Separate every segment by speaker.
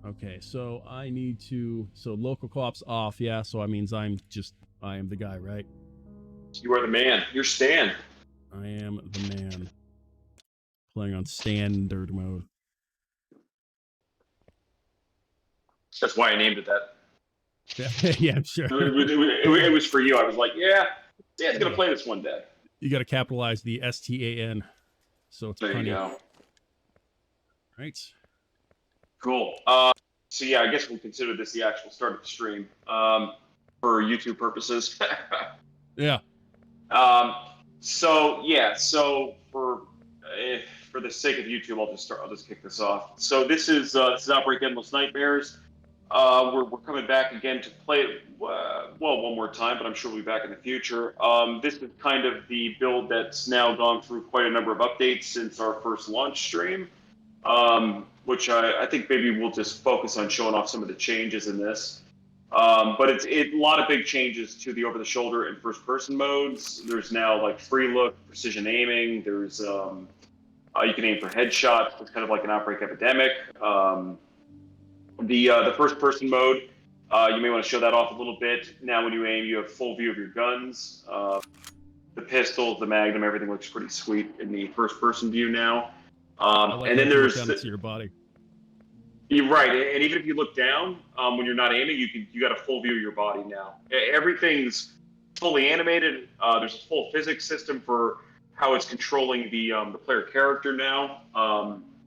Speaker 1: Okay, so I need to. So local co-op's off, yeah. So that means I am the guy, right?
Speaker 2: You are the man. You're Stan.
Speaker 1: I am the man. Playing on standard mode.
Speaker 2: That's why I named it that.
Speaker 1: Yeah, I'm sure.
Speaker 2: It was for you. I was like, yeah, Stan's gonna play this one day.
Speaker 1: You got to capitalize the STAN. So it's
Speaker 2: there
Speaker 1: funny.
Speaker 2: You go.
Speaker 1: Right.
Speaker 2: Cool. So yeah, I guess we'll consider this the actual start of the stream for YouTube purposes.
Speaker 1: Yeah.
Speaker 2: So yeah. So for the sake of YouTube, I'll just kick this off. So this is Outbreak Endless Nightmares. We're coming back again to play it, well, one more time, but I'm sure we'll be back in the future. This is kind of the build that's now gone through quite a number of updates since our first launch stream, which I think maybe we'll just focus on showing off some of the changes in this. But it's a lot of big changes to the over-the-shoulder and first-person modes. There's now like free look, precision aiming. There's you can aim for headshots. It's kind of like an Outbreak epidemic. The first-person mode, you may want to show that off a little bit. Now when you aim, you have full view of your guns. The pistols, the Magnum, everything looks pretty sweet in the first-person view now. And then there's
Speaker 1: to your body.
Speaker 2: You're right, and even if you look down when you're not aiming, you got a full view of your body now. Everything's fully animated. There's a full physics system for how it's controlling the player character now.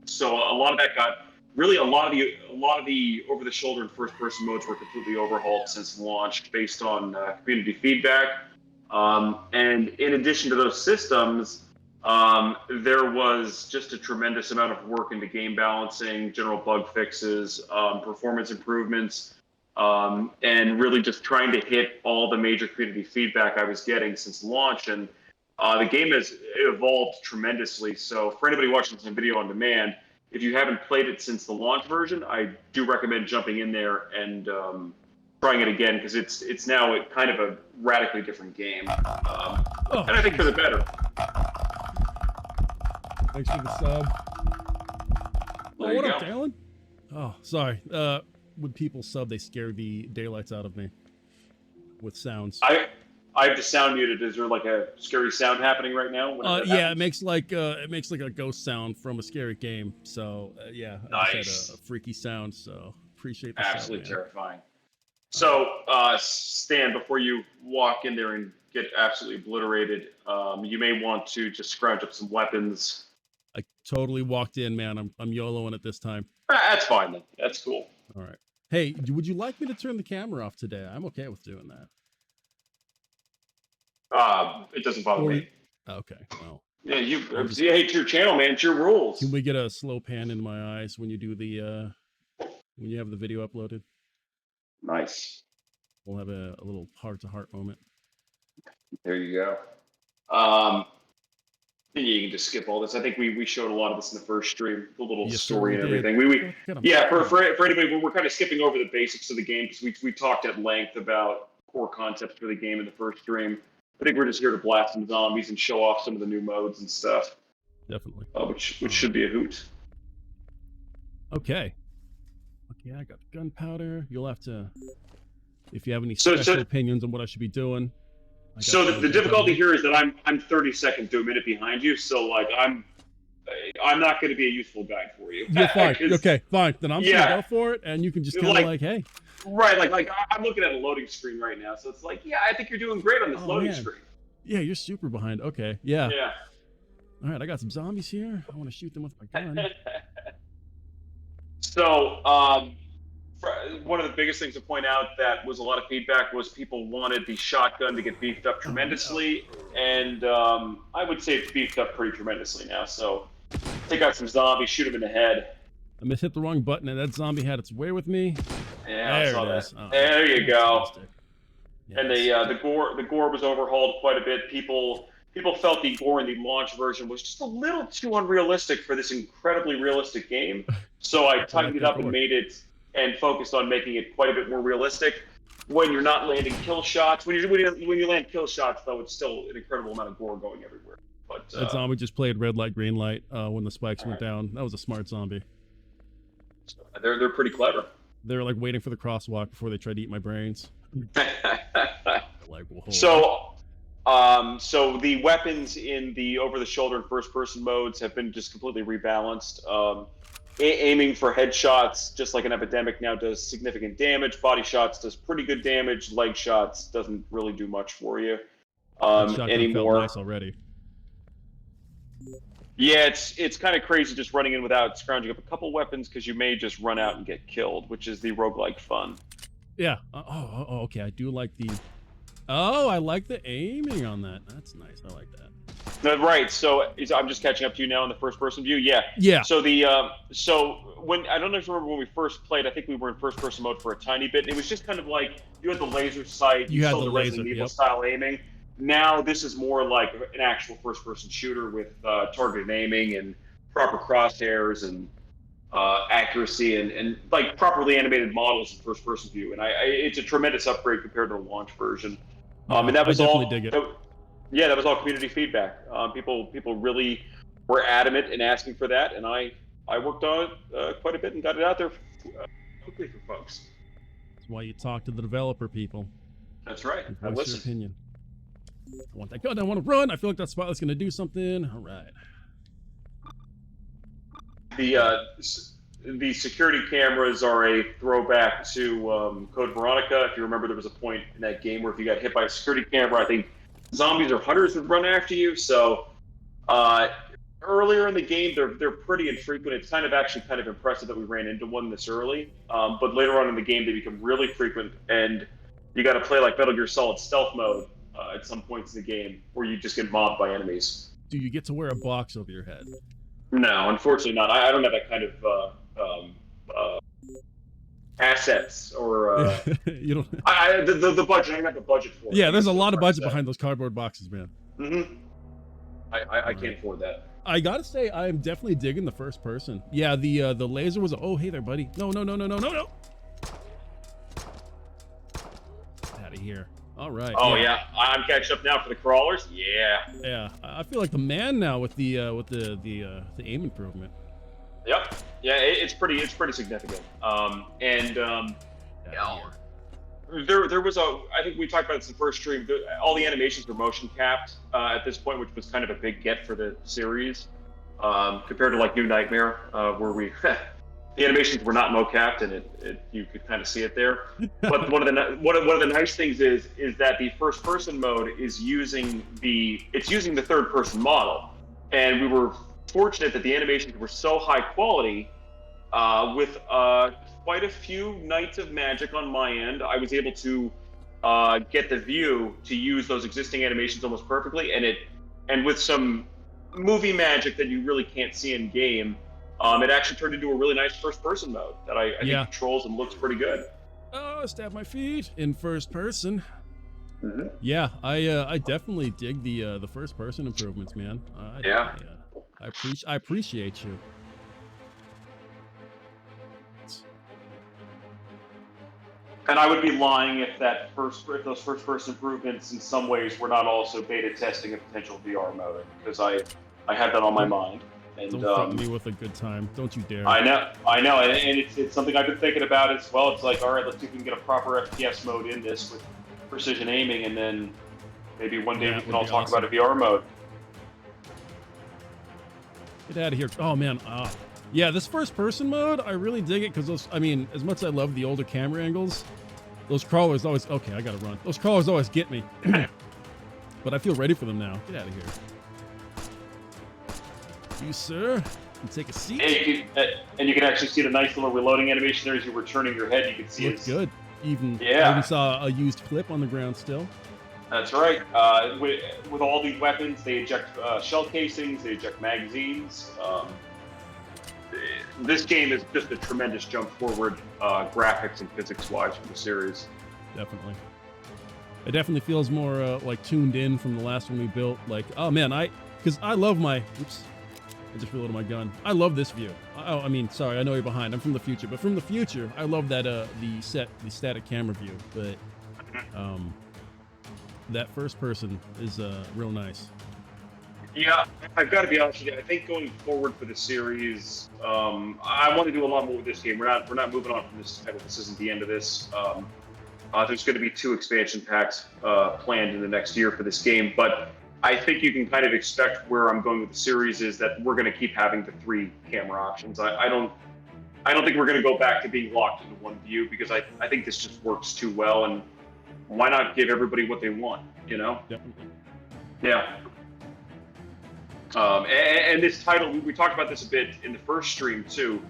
Speaker 2: So a lot of that got. Really, a lot of the over-the-shoulder and first-person modes were completely overhauled since launch, based on community feedback. And in addition to those systems, there was just a tremendous amount of work into game balancing, general bug fixes, performance improvements, and really just trying to hit all the major community feedback I was getting since launch. And the game has evolved tremendously. So for anybody watching this video on demand, if you haven't played it since the launch version, I do recommend jumping in there and trying it again, because it's now kind of a radically different game, and I think for the better.
Speaker 1: Thanks for the sub. Oh, what up, Dalen? Oh, sorry. When people sub, they scare the daylights out of me with sounds.
Speaker 2: I have the sound muted. Is there like a scary sound happening right now?
Speaker 1: Yeah, it makes like a ghost sound from a scary game. So yeah,
Speaker 2: nice.
Speaker 1: I just had a freaky sound. So appreciate the
Speaker 2: absolutely
Speaker 1: sound,
Speaker 2: terrifying. So Stan, before you walk in there and get absolutely obliterated, you may want to just scrounge up some weapons.
Speaker 1: I totally walked in, man. I'm YOLOing it this time.
Speaker 2: That's fine then. That's cool.
Speaker 1: All right. Hey, would you like me to turn the camera off today? I'm okay with doing that.
Speaker 2: It doesn't bother me.
Speaker 1: Okay, well.
Speaker 2: Yeah, it's your channel, man. It's your rules.
Speaker 1: Can we get a slow pan in my eyes when you do the when you have the video uploaded?
Speaker 2: Nice.
Speaker 1: We'll have a little heart-to-heart moment.
Speaker 2: There you go. You can just skip all this. I think we showed a lot of this in the first stream, the little story and everything. For anybody, we're kind of skipping over the basics of the game, because we talked at length about core concepts for the game in the first stream. I think we're just here to blast some zombies and show off some of the new modes and stuff.
Speaker 1: Definitely.
Speaker 2: Which should be a hoot.
Speaker 1: Okay. Okay, I got gunpowder. You'll have to, if you have any special opinions on what I should be doing.
Speaker 2: So the difficulty here is that I'm 30 seconds to a minute behind you, so like I'm not going to be a useful guide for you.
Speaker 1: You're fine. Okay, fine. Then I'm just gonna go for it, and you can just kind of like, hey.
Speaker 2: Right, like I'm looking at a loading screen right now, so it's like, yeah, I think you're doing great on this loading screen.
Speaker 1: Yeah, you're super behind. Okay, yeah.
Speaker 2: Yeah.
Speaker 1: All right, I got some zombies here. I want to shoot them with my gun.
Speaker 2: So, one of the biggest things to point out that was a lot of feedback was people wanted the shotgun to get beefed up tremendously, and I would say it's beefed up pretty tremendously now. So, take out some zombies, shoot them in the head.
Speaker 1: I hit the wrong button, and that zombie had its way with me.
Speaker 2: Yeah, I saw that. Oh, there you go. Yes. And the gore was overhauled quite a bit. People felt the gore in the launch version was just a little too unrealistic for this incredibly realistic game. So I tightened it up and made it, and focused on making it quite a bit more realistic. When you're not landing kill shots, when you land kill shots, though, it's still an incredible amount of gore going everywhere. But
Speaker 1: that zombie just played red light, green light when the spikes went down. That was a smart zombie.
Speaker 2: They're pretty clever.
Speaker 1: They're like waiting for the crosswalk before they try to eat my brains. Like, whoa.
Speaker 2: So the weapons in the over-the-shoulder and first-person modes have been just completely rebalanced. Aiming for headshots, just like an epidemic now, does significant damage. Body shots does pretty good damage. Leg shots doesn't really do much for you anymore.
Speaker 1: Felt nice already.
Speaker 2: Yeah, it's kind of crazy just running in without scrounging up a couple weapons because you may just run out and get killed, which is the roguelike fun.
Speaker 1: Yeah. Okay. I do like the. Oh, I like the aiming on that. That's nice. I like that.
Speaker 2: Right. So I'm just catching up to you now in the first-person view. Yeah.
Speaker 1: Yeah.
Speaker 2: So when I don't know if you remember when we first played, I think we were in first-person mode for a tiny bit. And it was just kind of like you had the laser sight,
Speaker 1: you had
Speaker 2: saw
Speaker 1: the
Speaker 2: Resident Evil style aiming. Now this is more like an actual first-person shooter with targeted aiming and proper crosshairs and accuracy and like properly animated models in first-person view. And it's a tremendous upgrade compared to the launch version. And that was all.
Speaker 1: Dig it.
Speaker 2: That was all community feedback. People really were adamant in asking for that, and I worked on it quite a bit and got it out there quickly for folks.
Speaker 1: That's why you talk to the developer people.
Speaker 2: That's right.
Speaker 1: Voice your opinion. I want that gun. I want to run. I feel like that spotlight's going to do something. All right.
Speaker 2: The security cameras are a throwback to Code Veronica. If you remember, there was a point in that game where if you got hit by a security camera, I think zombies or hunters would run after you. So earlier in the game, they're pretty infrequent. It's kind of impressive that we ran into one this early. But later on in the game, they become really frequent, and you got to play like Metal Gear Solid stealth mode at some points in the game where you just get mobbed by enemies.
Speaker 1: Do you get to wear a box over your head?
Speaker 2: No, unfortunately not. I don't have that kind of assets or
Speaker 1: you don't.
Speaker 2: The budget. I don't have the budget for it.
Speaker 1: Yeah, there's a lot of budget behind those cardboard boxes, man.
Speaker 2: Mm-hmm. I can't afford that.
Speaker 1: I gotta say, I am definitely digging the first person. Yeah, the laser was. Oh, hey there, buddy. No. Out of here. All right.
Speaker 2: Oh yeah, I'm catching up now for the crawlers. Yeah.
Speaker 1: Yeah, I feel like the man now with the aim improvement.
Speaker 2: Yep. Yeah, it's pretty significant. There was I think we talked about this in the first stream. All the animations were motion capped at this point, which was kind of a big get for the series compared to like New Nightmare, where the animations were not mo-capped and you could kind of see it there. But one of the nice things is that the first person mode is using the third person model, and we were fortunate that the animations were so high quality with quite a few nights of magic on my end. I was able to get the view to use those existing animations almost perfectly, and with some movie magic that you really can't see in game, it actually turned into a really nice first-person mode that I think controls and looks pretty good.
Speaker 1: Oh, stab my feet in first person.
Speaker 2: Mm-hmm.
Speaker 1: Yeah, I definitely dig the first-person improvements, man. I appreciate you.
Speaker 2: And I would be lying if those first-person improvements in some ways were not also beta testing a potential VR mode, because I had that on my mind. And,
Speaker 1: don't threaten me with a good time. Don't you dare.
Speaker 2: I know, and it's something I've been thinking about as well. It's like, all right, let's see if we can get a proper FPS mode in this with precision aiming, and then maybe one day we can all talk about a VR mode.
Speaker 1: Get out of here. Oh, man. Yeah, this first-person mode, I really dig it, because as much as I love the older camera angles, those crawlers always... Okay, I gotta run. Those crawlers always get me. But I feel ready for them now. Get out of here. You, sir, can take a seat.
Speaker 2: And you can actually see the nice little reloading animation there as you're returning your head. You can see
Speaker 1: it's good. I even saw a used clip on the ground still.
Speaker 2: That's right. With all these weapons, they eject shell casings, they eject magazines. This game is just a tremendous jump forward, graphics and physics-wise for the series.
Speaker 1: Definitely. It definitely feels more like tuned in from the last one we built. Like, oh man, because I love my. Oops. I just reloaded my gun. I love this view. Sorry, I know you're behind. I'm from the future, but from the future, I love that the static camera view. But that first person is real nice.
Speaker 2: Yeah, I've got to be honest with you. I think going forward for the series, I want to do a lot more with this game. We're not moving on from this title. This isn't the end of this. There's going to be 2 expansion packs planned in the next year for this game, but I think you can kind of expect where I'm going with the series is that we're going to keep having the 3 camera options. I don't think we're going to go back to being locked into one view because I think this just works too well, and why not give everybody what they want, you know?
Speaker 1: Definitely.
Speaker 2: Yeah. And this title, we talked about this a bit in the first stream too.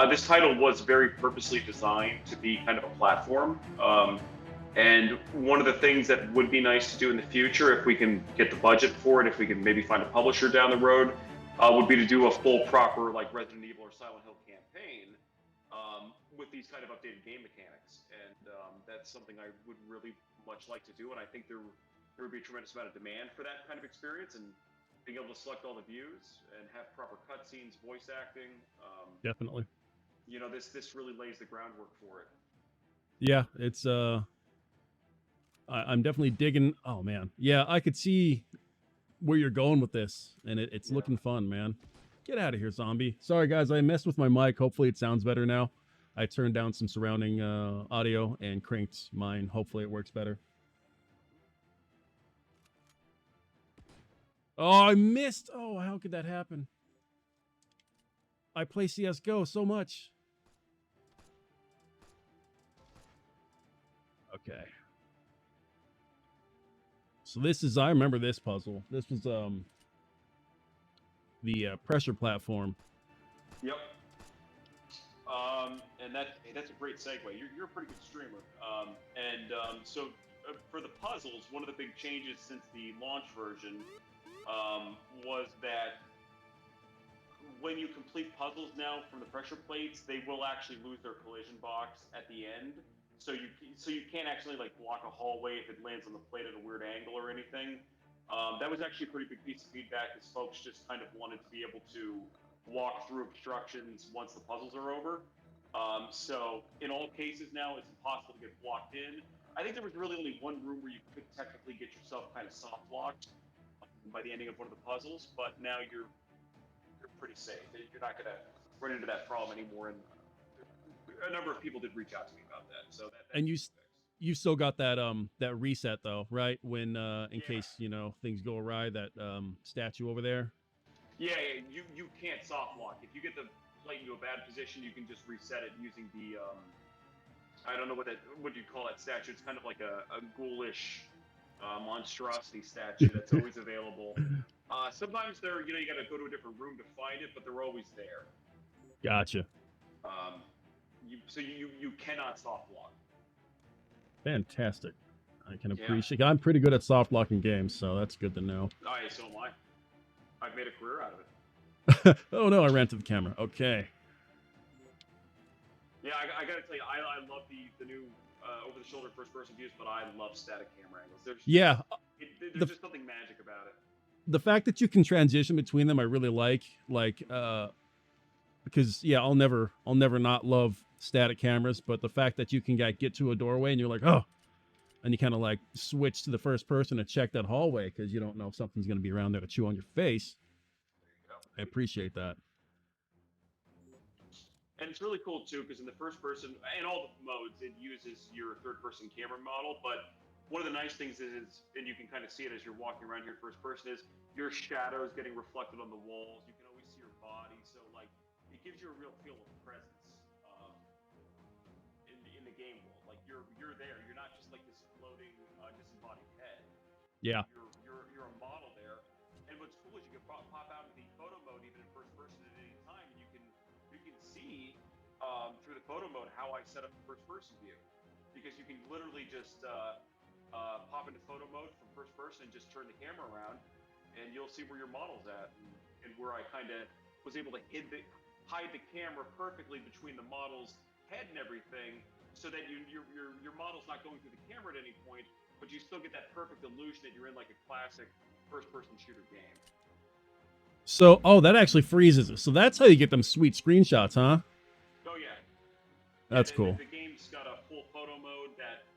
Speaker 2: This title was very purposely designed to be kind of a platform. And one of the things that would be nice to do in the future, if we can get the budget for it, if we can maybe find a publisher down the road, would be to do a full, proper, like Resident Evil or Silent Hill campaign with these kind of updated game mechanics. And that's something I would really much like to do. And I think there would be a tremendous amount of demand for that kind of experience. And being able to select all the views and have proper cutscenes, voice acting.
Speaker 1: Definitely.
Speaker 2: You know, this really lays the groundwork for it.
Speaker 1: Yeah, it's I'm definitely digging. Oh man, yeah, I could see where you're going with this, and it's looking fun, man. Get out of here, zombie. Sorry, guys, I messed with my mic. Hopefully, it sounds better now. I turned down some surrounding audio and cranked mine. Hopefully, it works better. Oh, I missed. Oh, how could that happen? I play CSGO so much. Okay. So this is, I remember this puzzle. This was the pressure platform.
Speaker 2: Yep. And that's a great segue. You're a pretty good streamer. So for the puzzles, one of the big changes since the launch version was that when you complete puzzles now from the pressure plates, they will actually lose their collision box at the end. So you can't actually like block a hallway if it lands on the plate at a weird angle or anything. That was actually a pretty big piece of feedback, as folks just kind of wanted to be able to walk through obstructions once the puzzles are over. So in all cases now, it's impossible to get blocked in. I think there was really only one room where you could technically get yourself kind of soft locked by the ending of one of the puzzles, but now you're pretty safe. You're not going to run into that problem anymore. And a number of people did reach out to me about that. So that
Speaker 1: and you still got that that reset though, right? When in case things go awry, that statue over there.
Speaker 2: Yeah, you can't soft lock. If you get the plate into a bad position, you can just reset it using the I don't know what you call that statue. It's kind of like a ghoulish monstrosity statue that's always available. Sometimes they're you got to go to a different room to find it, but they're always there.
Speaker 1: Gotcha.
Speaker 2: So you cannot soft lock.
Speaker 1: Fantastic. I can appreciate. I'm pretty good at soft locking games, so that's good to know.
Speaker 2: Oh, yeah, so am I. I've made a career out of it.
Speaker 1: Oh no, I ran to the camera. Okay.
Speaker 2: Yeah, I gotta tell you, I love the new over-the-shoulder first-person views, but I love static camera angles. There's just something magic about it.
Speaker 1: The fact that you can transition between them, I really like. Because I'll never not love static cameras, but the fact that you can get to a doorway and you're like, oh, and you kind of like switch to the first person to check that hallway because you don't know if something's going to be around there to chew on your face.
Speaker 2: There you go.
Speaker 1: I appreciate that.
Speaker 2: And it's really cool too, because in the first person, in all the modes, it uses your third person camera model. But one of the nice things is, and you can kind of see it as you're walking around here first person, is your shadows getting reflected on the walls. You can always see your body. So like, it gives you a real feel of presence in the game world. Like you're there. You're not just like this floating, disembodied head.
Speaker 1: Yeah.
Speaker 2: You're a model there. And what's cool is you can pop out of the photo mode even in first person at any time, and you can see through the photo mode how I set up the first person view, because you can literally just pop into photo mode from first person and just turn the camera around, and you'll see where your model's at, and where I kind of was able to hide the camera perfectly between the model's head and everything, so that your model's not going through the camera at any point, but you still get that perfect illusion that you're in like a classic first-person shooter game.
Speaker 1: So, that actually freezes it. So that's how you get them sweet screenshots, huh?
Speaker 2: Oh yeah.
Speaker 1: That's cool.
Speaker 2: The game's got a full photo mode that,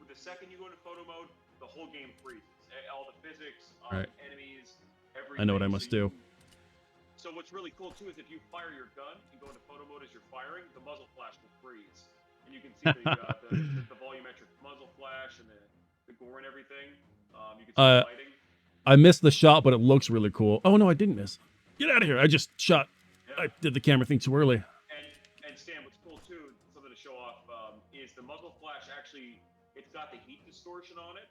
Speaker 2: with the second you go into photo mode, the whole game freezes. All the physics,
Speaker 1: right.
Speaker 2: Enemies,
Speaker 1: I know what I
Speaker 2: everything.
Speaker 1: must do.
Speaker 2: So what's really cool too is if you fire your gun and go into photo mode as you're firing, the muzzle flash will freeze, and you can see the volumetric muzzle flash and the gore and everything. You can see the lighting.
Speaker 1: I missed the shot, but it looks really cool. Oh no, I didn't miss. Get out of here! I just shot.
Speaker 2: Yeah.
Speaker 1: I did the camera thing too early.
Speaker 2: And Stan, what's cool too, something to show off, is the muzzle flash actually, it's got the heat distortion on it,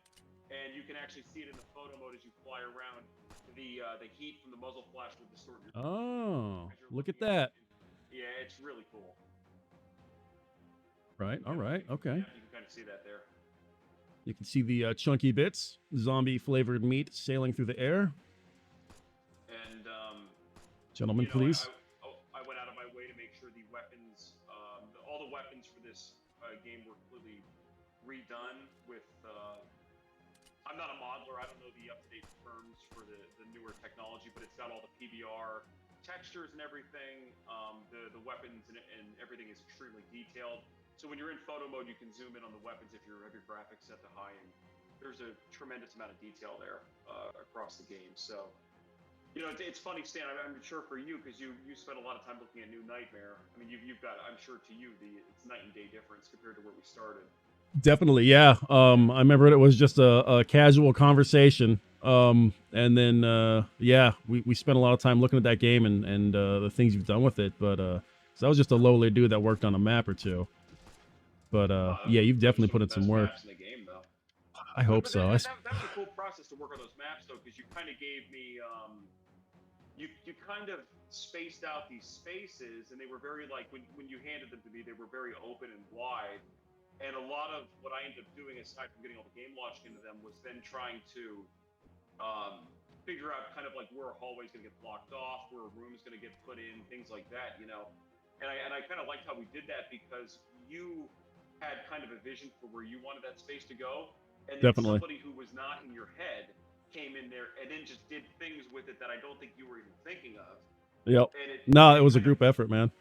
Speaker 2: and you can actually see it in the photo mode as you fly around. The heat from the muzzle flash will distort your.
Speaker 1: Oh, look at that!
Speaker 2: Yeah, it's really cool.
Speaker 1: Right. All right. Okay.
Speaker 2: Yeah, you can kind of see that there.
Speaker 1: You can see the chunky bits, zombie flavored meat sailing through the air.
Speaker 2: And
Speaker 1: gentlemen, please.
Speaker 2: I went out of my way to make sure the weapons, all the weapons for this game were completely redone with. I'm not a modeler. I don't know the up-to-date terms for the newer technology, but it's got all the PBR textures and everything. The weapons and everything is extremely detailed. So when you're in photo mode, you can zoom in on the weapons if you have your graphics set to high, and there's a tremendous amount of detail there across the game. So, it's funny, Stan. I'm sure for you, because you spent a lot of time looking at New Nightmare. I mean, you've got, I'm sure to you, it's night and day difference compared to where we started.
Speaker 1: Definitely, yeah. I remember it was just a casual conversation. And then, we spent a lot of time looking at that game and the things you've done with it. But so I was just a lowly dude that worked on a map or two. But yeah, you've definitely put in some work.
Speaker 2: In the game, though.
Speaker 1: I hope so.
Speaker 2: That was a cool process to work on those maps, though, because you kind of gave me, you kind of spaced out these spaces, and they were very, like, when you handed them to me, they were very open and wide. And a lot of what I ended up doing, aside from getting all the game logic into them, was then trying to figure out kind of like where a hallway is going to get blocked off, where a room is going to get put in, things like that, And I kind of liked how we did that because you had kind of a vision for where you wanted that space to go, and then somebody who was not in your head came in there and then just did things with it that I don't think you were even thinking of.
Speaker 1: Yep. It was a group effort, man.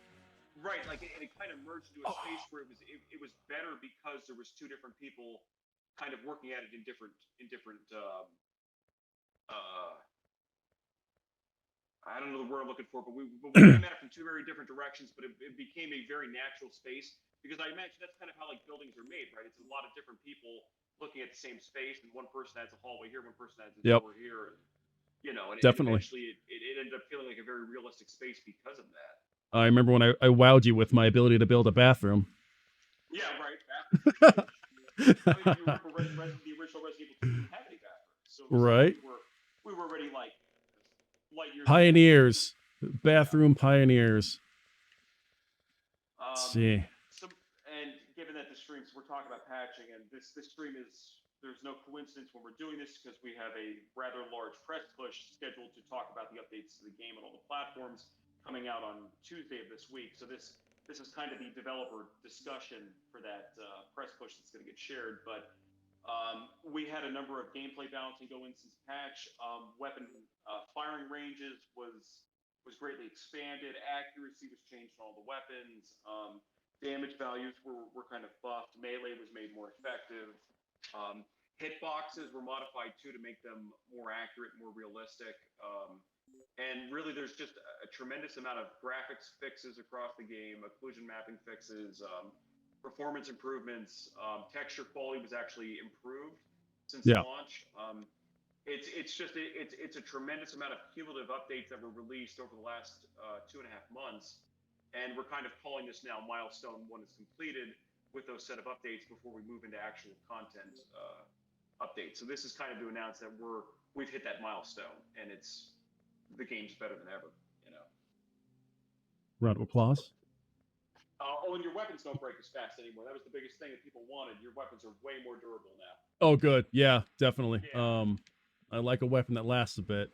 Speaker 2: Right, like it kind of merged into a space where it was better because there was two different people kind of working at it in different I don't know the word I'm looking for, but we came at it from two very different directions, but it became a very natural space because I imagine that's kind of how like buildings are made, right? It's a lot of different people looking at the same space, and one person has a hallway here, one person has a door here, and and eventually it ended up feeling like a very realistic space because of that.
Speaker 1: I remember when I wowed you with my ability to build a bathroom.
Speaker 2: Yeah, right. Bathroom. I mean, if you remember the original Resident Evil 2 didn't have any bathrooms, so
Speaker 1: right.
Speaker 2: We were already like light years
Speaker 1: pioneers, bathroom pioneers. Let's see.
Speaker 2: And given that the streams, we're talking about patching, and this stream there's no coincidence when we're doing this because we have a rather large press push scheduled to talk about the updates to the game on all the platforms coming out on Tuesday of this week. So this is kind of the developer discussion for that press push that's going to get shared. But we had a number of gameplay balancing go in since patch. Weapon firing ranges was greatly expanded. Accuracy was changed on all the weapons. Damage values were kind of buffed. Melee was made more effective. Hitboxes were modified too to make them more accurate, more realistic. And really, there's just a tremendous amount of graphics fixes across the game, occlusion mapping fixes, performance improvements. Texture quality was actually improved since launch. It's a tremendous amount of cumulative updates that were released over the last 2.5 months, and we're kind of calling this now milestone 1 is completed with those set of updates before we move into actual content updates. So this is kind of to announce that we've hit that milestone, and the game's better than ever,
Speaker 1: Round of applause.
Speaker 2: And your weapons don't break as fast anymore. That was the biggest thing that people wanted. Your weapons are way more durable now.
Speaker 1: Oh, good. Yeah, definitely. Yeah. I like a weapon that lasts a bit.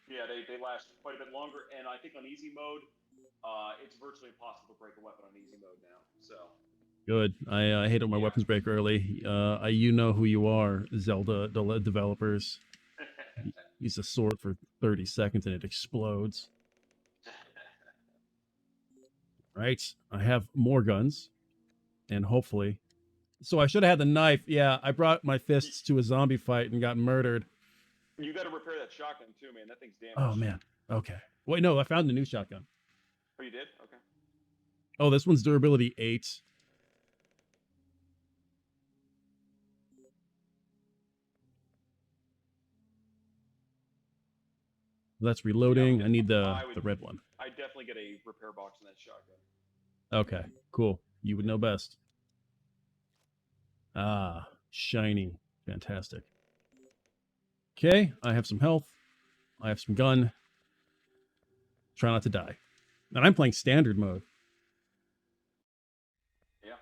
Speaker 2: Yeah, they last quite a bit longer, and I think on easy mode, it's virtually impossible to break a weapon on easy mode now. So.
Speaker 1: Good. I hate when my weapons break early. You know who you are, Zelda developers. Use a sword for 30 seconds and it explodes. Right. I have more guns. And hopefully... So I should have had the knife. Yeah, I brought my fists to a zombie fight and got murdered.
Speaker 2: You got to repair that shotgun too, man. That thing's damaged.
Speaker 1: Oh man. Okay. Wait, no, I found the new shotgun.
Speaker 2: Oh, you did? Okay.
Speaker 1: Oh, this one's durability 8. That's reloading. I need the red one.
Speaker 2: I definitely get a repair box in that shotgun.
Speaker 1: Okay, cool. You would know best. Ah, shiny. Fantastic. Okay, I have some health. I have some gun. Try not to die. And I'm playing standard mode.
Speaker 2: Yeah.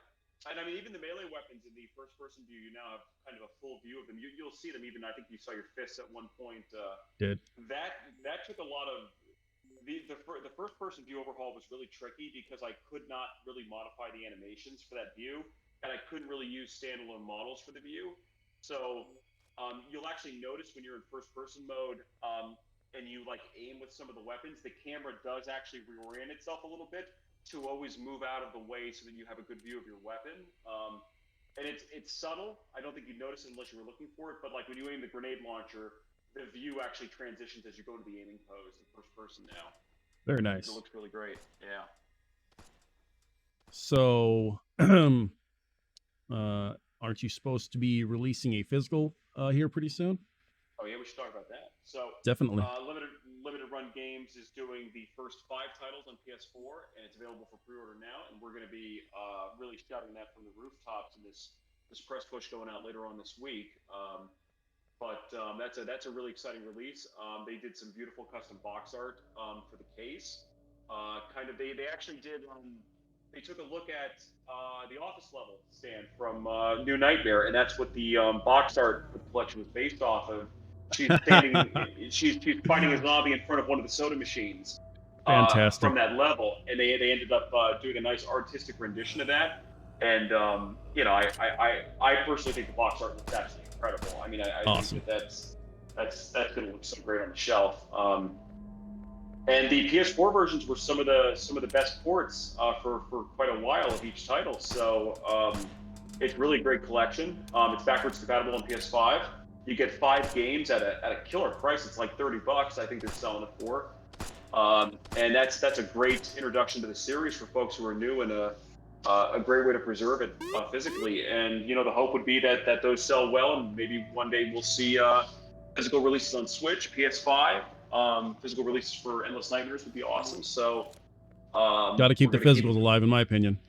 Speaker 2: And I mean, even the melee weapons in the first-person view, you now have kind of a full view of them. You'll see them even, I think you saw your fists at one point.
Speaker 1: Did.
Speaker 2: That took a lot of... The first-person view overhaul was really tricky because I could not really modify the animations for that view, and I couldn't really use standalone models for the view. So you'll actually notice when you're in first-person mode and you like aim with some of the weapons, the camera does actually reorient itself a little bit to always move out of the way so that you have a good view of your weapon. And it's subtle. I don't think you'd notice it unless you were looking for it, but like when you aim the grenade launcher, the view actually transitions as you go to the aiming pose in first person now.
Speaker 1: Very nice.
Speaker 2: It looks really great. Yeah.
Speaker 1: So, aren't you supposed to be releasing a physical here pretty soon?
Speaker 2: Oh yeah, we should talk about that. So
Speaker 1: definitely.
Speaker 2: Limited Run Games is doing the first 5 titles on PS4, and it's available for pre-order now. And we're going to be really shouting that from the rooftops in this press push going out later on this week. But that's a really exciting release. They did some beautiful custom box art for the case. They actually did. They took a look at the office level stand from New Nightmare, and that's what the box art for the collection was based off of. She's standing. she's fighting a zombie in front of one of the soda machines.
Speaker 1: Fantastic.
Speaker 2: From that level, and they ended up doing a nice artistic rendition of that. And I personally think the box art looks absolutely incredible. I mean, I
Speaker 1: awesome.
Speaker 2: think that's going to look so great on the shelf. And the PS4 versions were some of the best ports for quite a while of each title. So it's really a great collection. It's backwards compatible on PS5. You get 5 games at a killer price. It's like $30. I think they're selling it for. And that's a great introduction to the series for folks who are new, and a great way to preserve it physically. And the hope would be that those sell well, and maybe one day we'll see physical releases on Switch, PS5. Physical releases for Endless Nightmares would be awesome. So
Speaker 1: got to keep the physicals alive, in my opinion.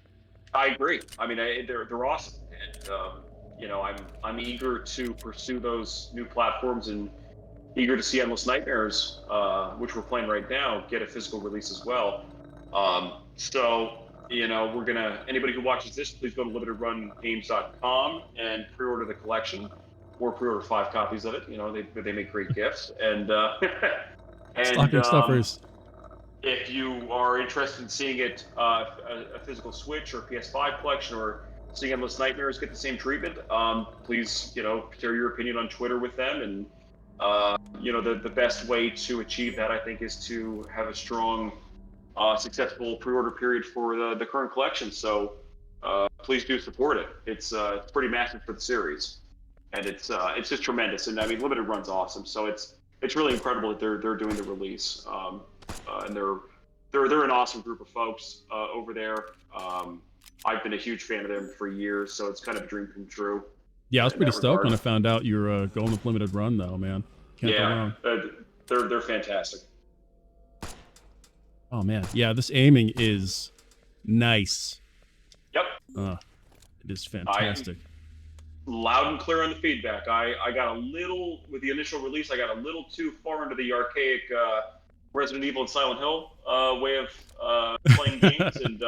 Speaker 2: I agree. I mean, they're awesome, and I'm eager to pursue those new platforms, and eager to see Endless Nightmares, which we're playing right now, get a physical release as well. So we're gonna. Anybody who watches this, please go to limitedrungames.com and pre-order the collection, or pre-order 5 copies of it. They make great gifts, and
Speaker 1: stocking stuffers.
Speaker 2: If you are interested in seeing it, a physical Switch or PS5 collection, or seeing Endless Nightmares get the same treatment, please share your opinion on Twitter with them. And the best way to achieve that, I think, is to have a strong, successful pre-order period for the current collection. So please do support it. It's pretty massive for the series, and it's just tremendous. And I mean, Limited Run's awesome. So it's really incredible that they're doing the release, and they're an awesome group of folks over there. I've been a huge fan of them for years, so it's kind of a dream come true.
Speaker 1: Yeah, I was pretty stoked when I found out you were going with Limited Run, though, man. Can't go wrong.
Speaker 2: They're fantastic.
Speaker 1: Oh man, yeah, this aiming is nice.
Speaker 2: Yep.
Speaker 1: It is fantastic.
Speaker 2: Loud and clear on the feedback. I got a little, with the initial release, I got a little too far into the archaic Resident Evil and Silent Hill way of playing games, and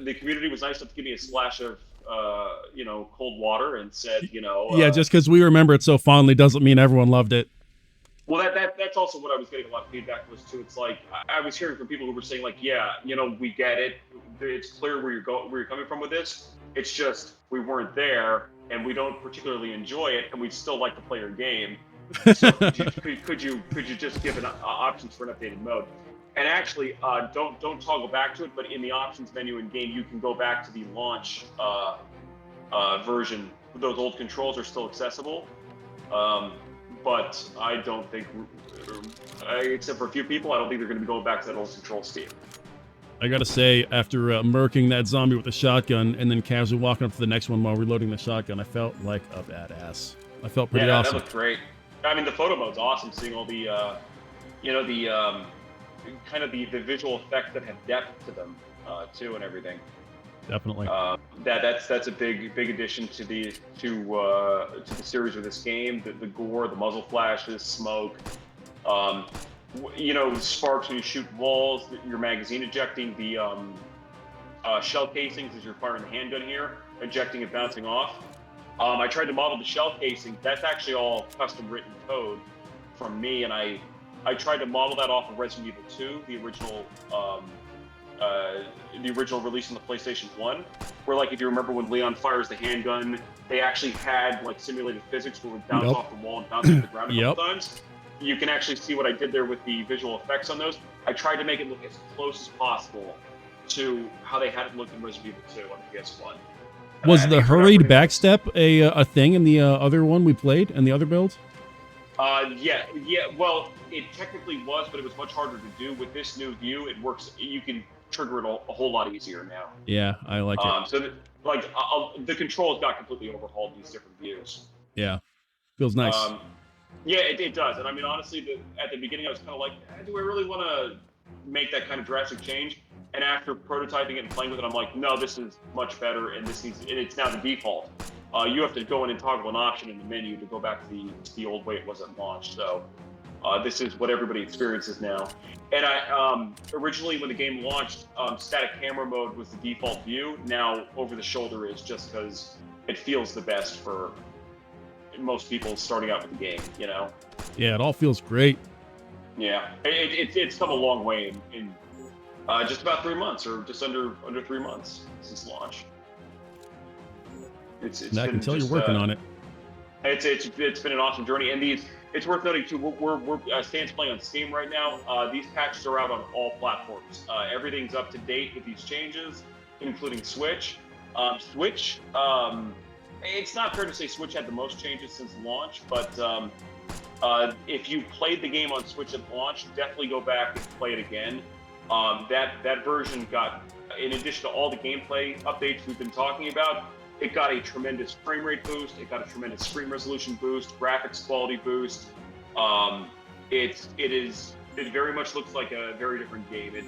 Speaker 2: the community was nice enough to give me a splash of cold water and said,
Speaker 1: yeah, just because we remember it so fondly doesn't mean everyone loved it.
Speaker 2: Well, that's also what I was getting a lot of feedback was too. It's like I was hearing from people who were saying like, yeah, we get it. It's clear where you're coming from with this. It's just we weren't there, and we don't particularly enjoy it, and we'd still like to play your game. So could you just give options for an updated mode? And actually, don't toggle back to it, but in the options menu in game, you can go back to the launch version. Those old controls are still accessible. but I don't think, except for a few people, I don't think they're going to be going back to that old control scheme.
Speaker 1: I gotta say, after murking that zombie with a shotgun and then casually walking up to the next one while reloading the shotgun, I felt like a badass. I felt pretty awesome.
Speaker 2: That looked great. I mean, the photo mode's awesome. Seeing all the, the kind of the visual effects that have depth to them too, and everything.
Speaker 1: Definitely.
Speaker 2: That's a big addition to the series of this game. The gore, the muzzle flashes, smoke. Sparks when you shoot walls, your magazine ejecting, the shell casings as you're firing the handgun here, ejecting and bouncing off. I tried to model the shell casing. That's actually all custom written code from me, and I tried to model that off of Resident Evil 2, the original release on the PlayStation 1, where, like, if you remember when Leon fires the handgun, they actually had like simulated physics where it would bounce off the wall and bounce off the ground a couple times. You can actually see what I did there with the visual effects on those. I tried to make it look as close as possible to how they had it look in Resident Evil 2 on the PS1.
Speaker 1: Was the hurried backstep a thing in the other one we played and the other build?
Speaker 2: Yeah. Well, it technically was, but it was much harder to do. With this new view, it works. You can trigger it a whole lot easier now.
Speaker 1: Yeah, I like it.
Speaker 2: So, the controls got completely overhauled in these different views.
Speaker 1: Yeah, feels nice.
Speaker 2: Yeah, it does. And I mean, honestly, at the beginning, I was kind of like, do I really want to make that kind of drastic change? And after prototyping it and playing with it, I'm like, no, this is much better, and it's now the default. You have to go in and toggle an option in the menu to go back to the old way it was at launch. So this is what everybody experiences now. And I originally, when the game launched, static camera mode was the default view. Now over the shoulder is, just because it feels the best for most people starting out with the game, you know?
Speaker 1: Yeah, it all feels great.
Speaker 2: Yeah, it's come a long way in just about 3 months, or just under 3 months since launch.
Speaker 1: I can tell you're working on it.
Speaker 2: It's been an awesome journey, and it's worth noting too. We're Stan's playing on Steam right now. These patches are out on all platforms. Everything's up to date with these changes, including Switch. Switch. It's not fair to say Switch had the most changes since launch, but if you played the game on Switch at launch, definitely go back and play it again. That version got, in addition to all the gameplay updates we've been talking about, it got a tremendous frame rate boost. It got a tremendous screen resolution boost, graphics quality boost. It very much looks like a very different game.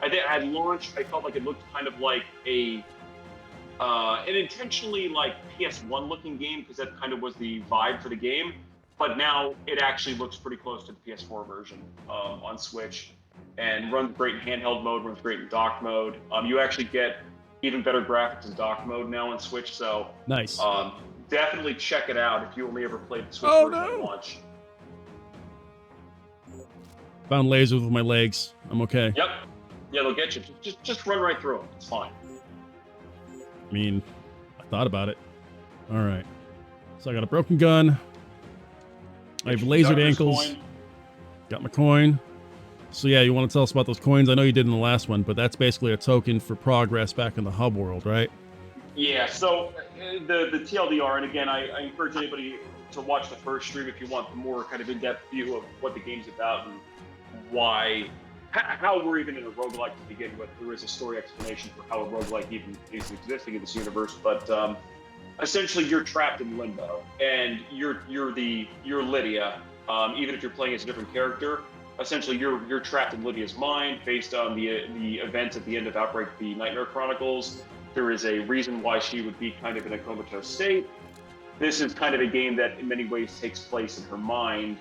Speaker 2: At launch, I felt like it looked kind of like an intentionally like PS1 looking game, because that kind of was the vibe for the game. But now it actually looks pretty close to the PS4 version on Switch, and runs great in handheld mode, runs great in dock mode. You actually get even better graphics in dock mode now on Switch, so
Speaker 1: nice.
Speaker 2: Definitely check it out if you only ever played the Switch version at launch.
Speaker 1: Found lasers with my legs. I'm okay.
Speaker 2: Yep. Yeah, they'll get you. Just run right through them. It's fine.
Speaker 1: I mean, I thought about it. All right. So I got a broken gun. I have lasered ankles.
Speaker 2: Coin.
Speaker 1: Got my coin. So yeah, you want to tell us about those coins? I know you did in the last one, but that's basically a token for progress back in the hub world, right?
Speaker 2: Yeah, so the TLDR, and again, I encourage anybody to watch the first stream if you want the more kind of in-depth view of what the game's about and how we're even in a roguelike to begin with. There is a story explanation for how a roguelike even is existing in this universe, but essentially you're trapped in limbo, and you're Lydia, even if you're playing as a different character. Essentially, you're trapped in Lydia's mind based on the events at the end of Outbreak, the Nightmare Chronicles. There is a reason why she would be kind of in a comatose state. This is kind of a game that in many ways takes place in her mind,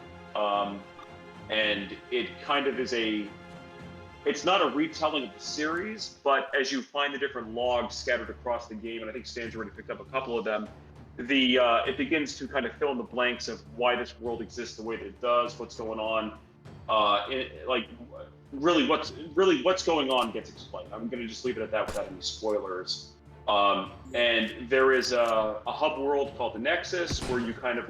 Speaker 2: and it kind of is it's not a retelling of the series, but as you find the different logs scattered across the game, and I think Stan's already picked up a couple of them, it begins to kind of fill in the blanks of why this world exists the way that it does, what's going on. What's going on gets explained. I'm going to just leave it at that without any spoilers. And there is a hub world called the Nexus, where you kind of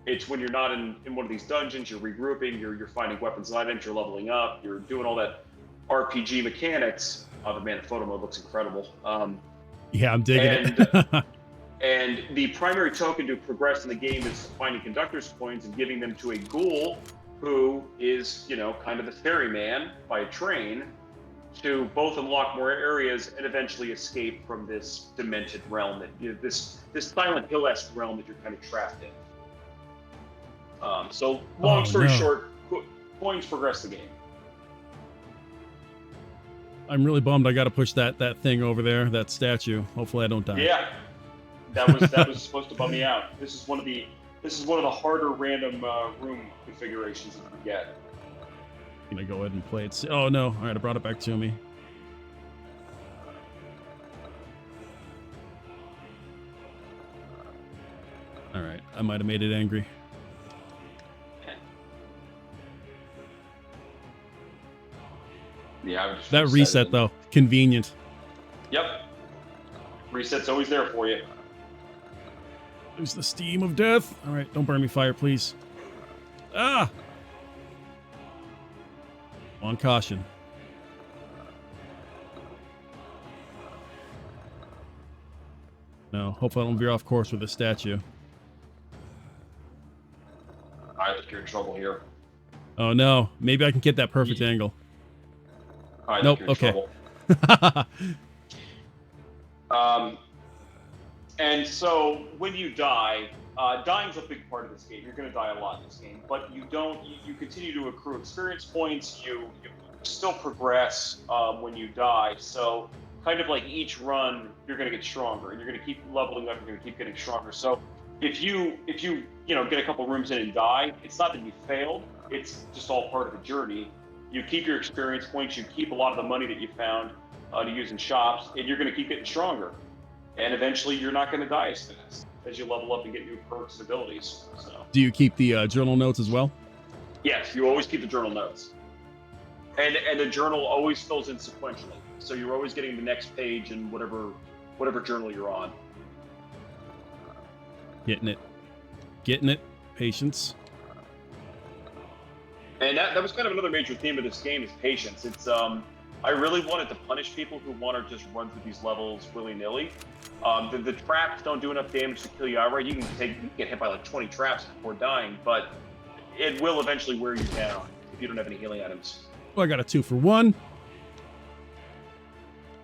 Speaker 2: it's when you're not in one of these dungeons, you're regrouping, you're finding weapons and items, you're leveling up, you're doing all that RPG mechanics. Oh, but man, the photo mode looks incredible.
Speaker 1: Yeah, I'm digging it.
Speaker 2: And the primary token to progress in the game is finding conductor's coins and giving them to a ghoul who is, you know, kind of the ferryman by a train to both unlock more areas and eventually escape from this demented realm that, you know, this Silent Hill-esque realm that you're kind of trapped in. So long story short, coins progress the game.
Speaker 1: I'm really bummed I got to push that thing over there, that statue. Hopefully I don't die.
Speaker 2: Yeah, that was supposed to bum me out. This is one of the harder random room configurations that you get.
Speaker 1: I'm gonna go ahead and play it. Oh no! All right, I brought it back to me. All right, I might have made it angry.
Speaker 2: Yeah,
Speaker 1: that reset though, convenient.
Speaker 2: Yep. Reset's always there for you.
Speaker 1: There's the steam of death. All right, don't burn me, fire, please. Ah! On caution. No, hopefully I don't veer off course with the statue.
Speaker 2: I think you're in trouble here.
Speaker 1: Oh no, maybe I can get that perfect angle. Nope, okay.
Speaker 2: And so when you die, dying's a big part of this game. You're going to die a lot in this game, but you continue to accrue experience points. You still progress when you die. So kind of like each run, you're going to get stronger, and you're going to keep leveling up. You're going to keep getting stronger. So if you get a couple rooms in and die, it's not that you failed. It's just all part of the journey. You keep your experience points. You keep a lot of the money that you found to use in shops, and you're going to keep getting stronger. And eventually, you're not going to die as fast as you level up and get new perks and abilities. So.
Speaker 1: Do you keep the journal notes as well?
Speaker 2: Yes, you always keep the journal notes. And the journal always fills in sequentially. So you're always getting the next page in whatever journal you're on.
Speaker 1: Getting it. Patience.
Speaker 2: And that was kind of another major theme of this game is patience. It's I really wanted to punish people who want to just run through these levels willy-nilly. The traps don't do enough damage to kill you outright. You can get hit by like 20 traps before dying, but it will eventually wear you down if you don't have any healing items.
Speaker 1: Well, I got a 2-for-1.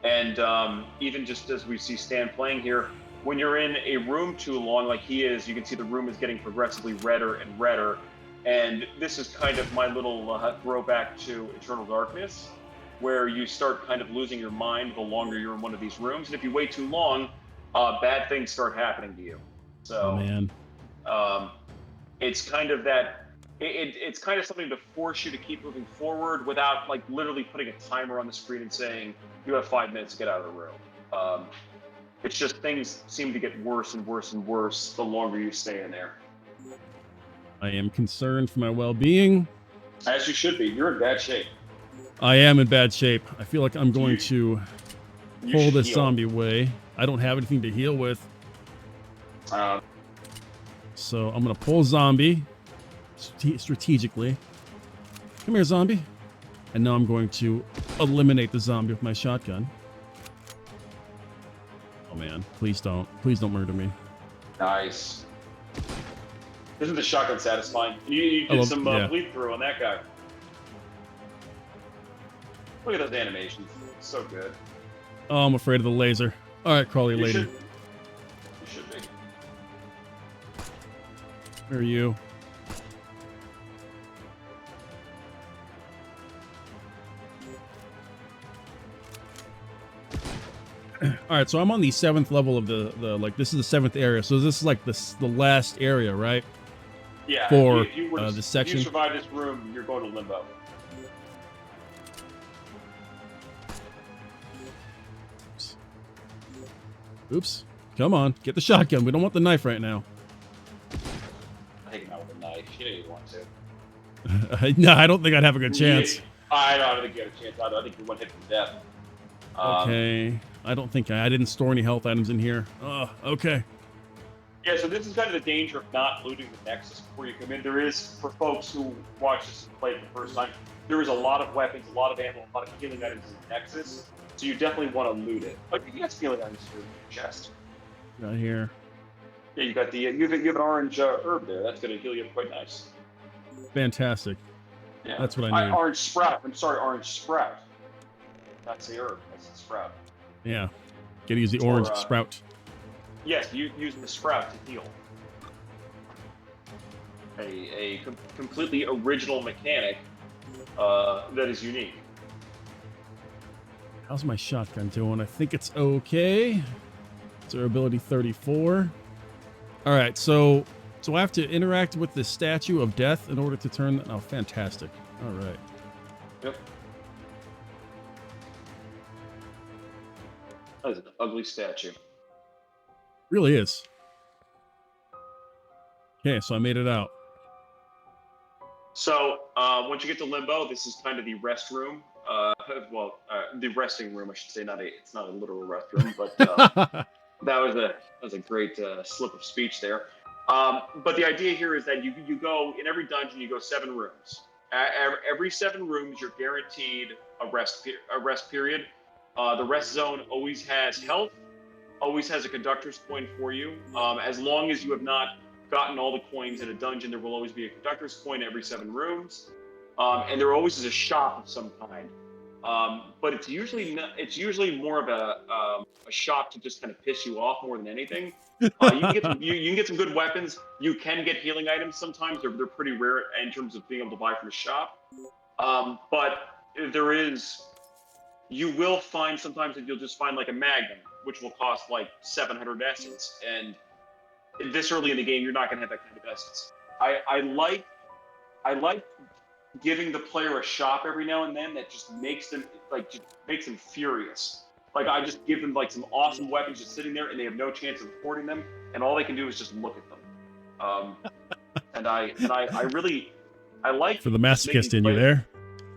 Speaker 2: And even just as we see Stan playing here, when you're in a room too long like he is, you can see the room is getting progressively redder and redder. And this is kind of my little throwback to Eternal Darkness, where you start kind of losing your mind the longer you're in one of these rooms. And if you wait too long, bad things start happening to you. So,
Speaker 1: oh, man.
Speaker 2: It's kind of that, it's kind of something to force you to keep moving forward without like literally putting a timer on the screen and saying, you have 5 minutes to get out of the room. It's just things seem to get worse and worse and worse the longer you stay in there.
Speaker 1: I am concerned for my well-being.
Speaker 2: As you should be. You're in bad shape.
Speaker 1: I am in bad shape. I feel like I'm going to pull this zombie away. I don't have anything to heal with. So I'm going to pull zombie strategically. Come here, zombie. And now I'm going to eliminate the zombie with my shotgun. Oh, man. Please don't. Please don't murder me.
Speaker 2: Nice. Isn't the shotgun satisfying? You did some bleed through on that guy. Look at those animations. It's so good.
Speaker 1: Oh, I'm afraid of the laser. All right, crawly lady.
Speaker 2: You should be.
Speaker 1: Where are you? All right, so I'm on the 7th level of the like this is the 7th area. So this is like the last area, right?
Speaker 2: Yeah.
Speaker 1: For
Speaker 2: if you were
Speaker 1: this section.
Speaker 2: If you survive this room, you're going to limbo.
Speaker 1: Oops. Come on, get the shotgun. We don't want the knife right now.
Speaker 2: Take him out with a knife. You know you want to.
Speaker 1: No, I don't think I'd have a good chance.
Speaker 2: I don't think you have a chance. I think you're one hit from death.
Speaker 1: Okay. I don't think I didn't store any health items in here. Oh, okay.
Speaker 2: Yeah, so this is kind of the danger of not looting the Nexus before you come in. There is, for folks who watch this and play it for the first time, there is a lot of weapons, a lot of ammo, a lot of healing items in the Nexus. So you definitely want to loot it. But you get healing items in your chest.
Speaker 1: Right here.
Speaker 2: Yeah, you got the you have an orange herb there. That's going to heal you up quite nice.
Speaker 1: Fantastic.
Speaker 2: Yeah,
Speaker 1: That's what I need.
Speaker 2: Orange sprout. I'm sorry, orange sprout. That's the herb. That's the sprout.
Speaker 1: Yeah. Gotta use the orange sprout.
Speaker 2: Yes, you use the sprout to heal. A completely original mechanic that is unique.
Speaker 1: How's my shotgun doing? I think it's okay. It's durability 34. All right, so I have to interact with the statue of death in order to turn. Oh, fantastic! All right.
Speaker 2: Yep. That is an ugly statue.
Speaker 1: Really is. Okay, so I made it out.
Speaker 2: So once you get to Limbo, this is kind of the rest room. The resting room, I should say. It's not a literal restroom, but that was a great slip of speech there. But the idea here is that you go in every dungeon. You go 7 rooms. Every 7 rooms, you're guaranteed a rest period. The rest zone always has health, always has a conductor's coin for you. As long as you have not gotten all the coins in a dungeon, there will always be a conductor's coin every 7 rooms, and there always is a shop of some kind. But it's usually more of a shop to just kind of piss you off more than anything. You can get some good weapons. You can get healing items sometimes. They're pretty rare in terms of being able to buy from the shop. But you will find sometimes that you'll just find like a Magnum, which will cost like 700 essence, and this early in the game, you're not going to have that kind of essence. I like giving the player a shop every now and then that just makes them furious. Like I just give them like some awesome weapons just sitting there, and they have no chance of affording them, and all they can do is just look at them. And I like
Speaker 1: for the masochist in you there.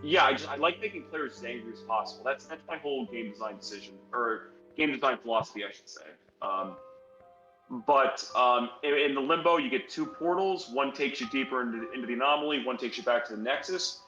Speaker 2: Yeah, I like making players as angry as possible. That's my whole game design decision, or game design philosophy, I should say. But in the Limbo, you get 2 portals. One takes you deeper into the anomaly. One takes you back to the Nexus.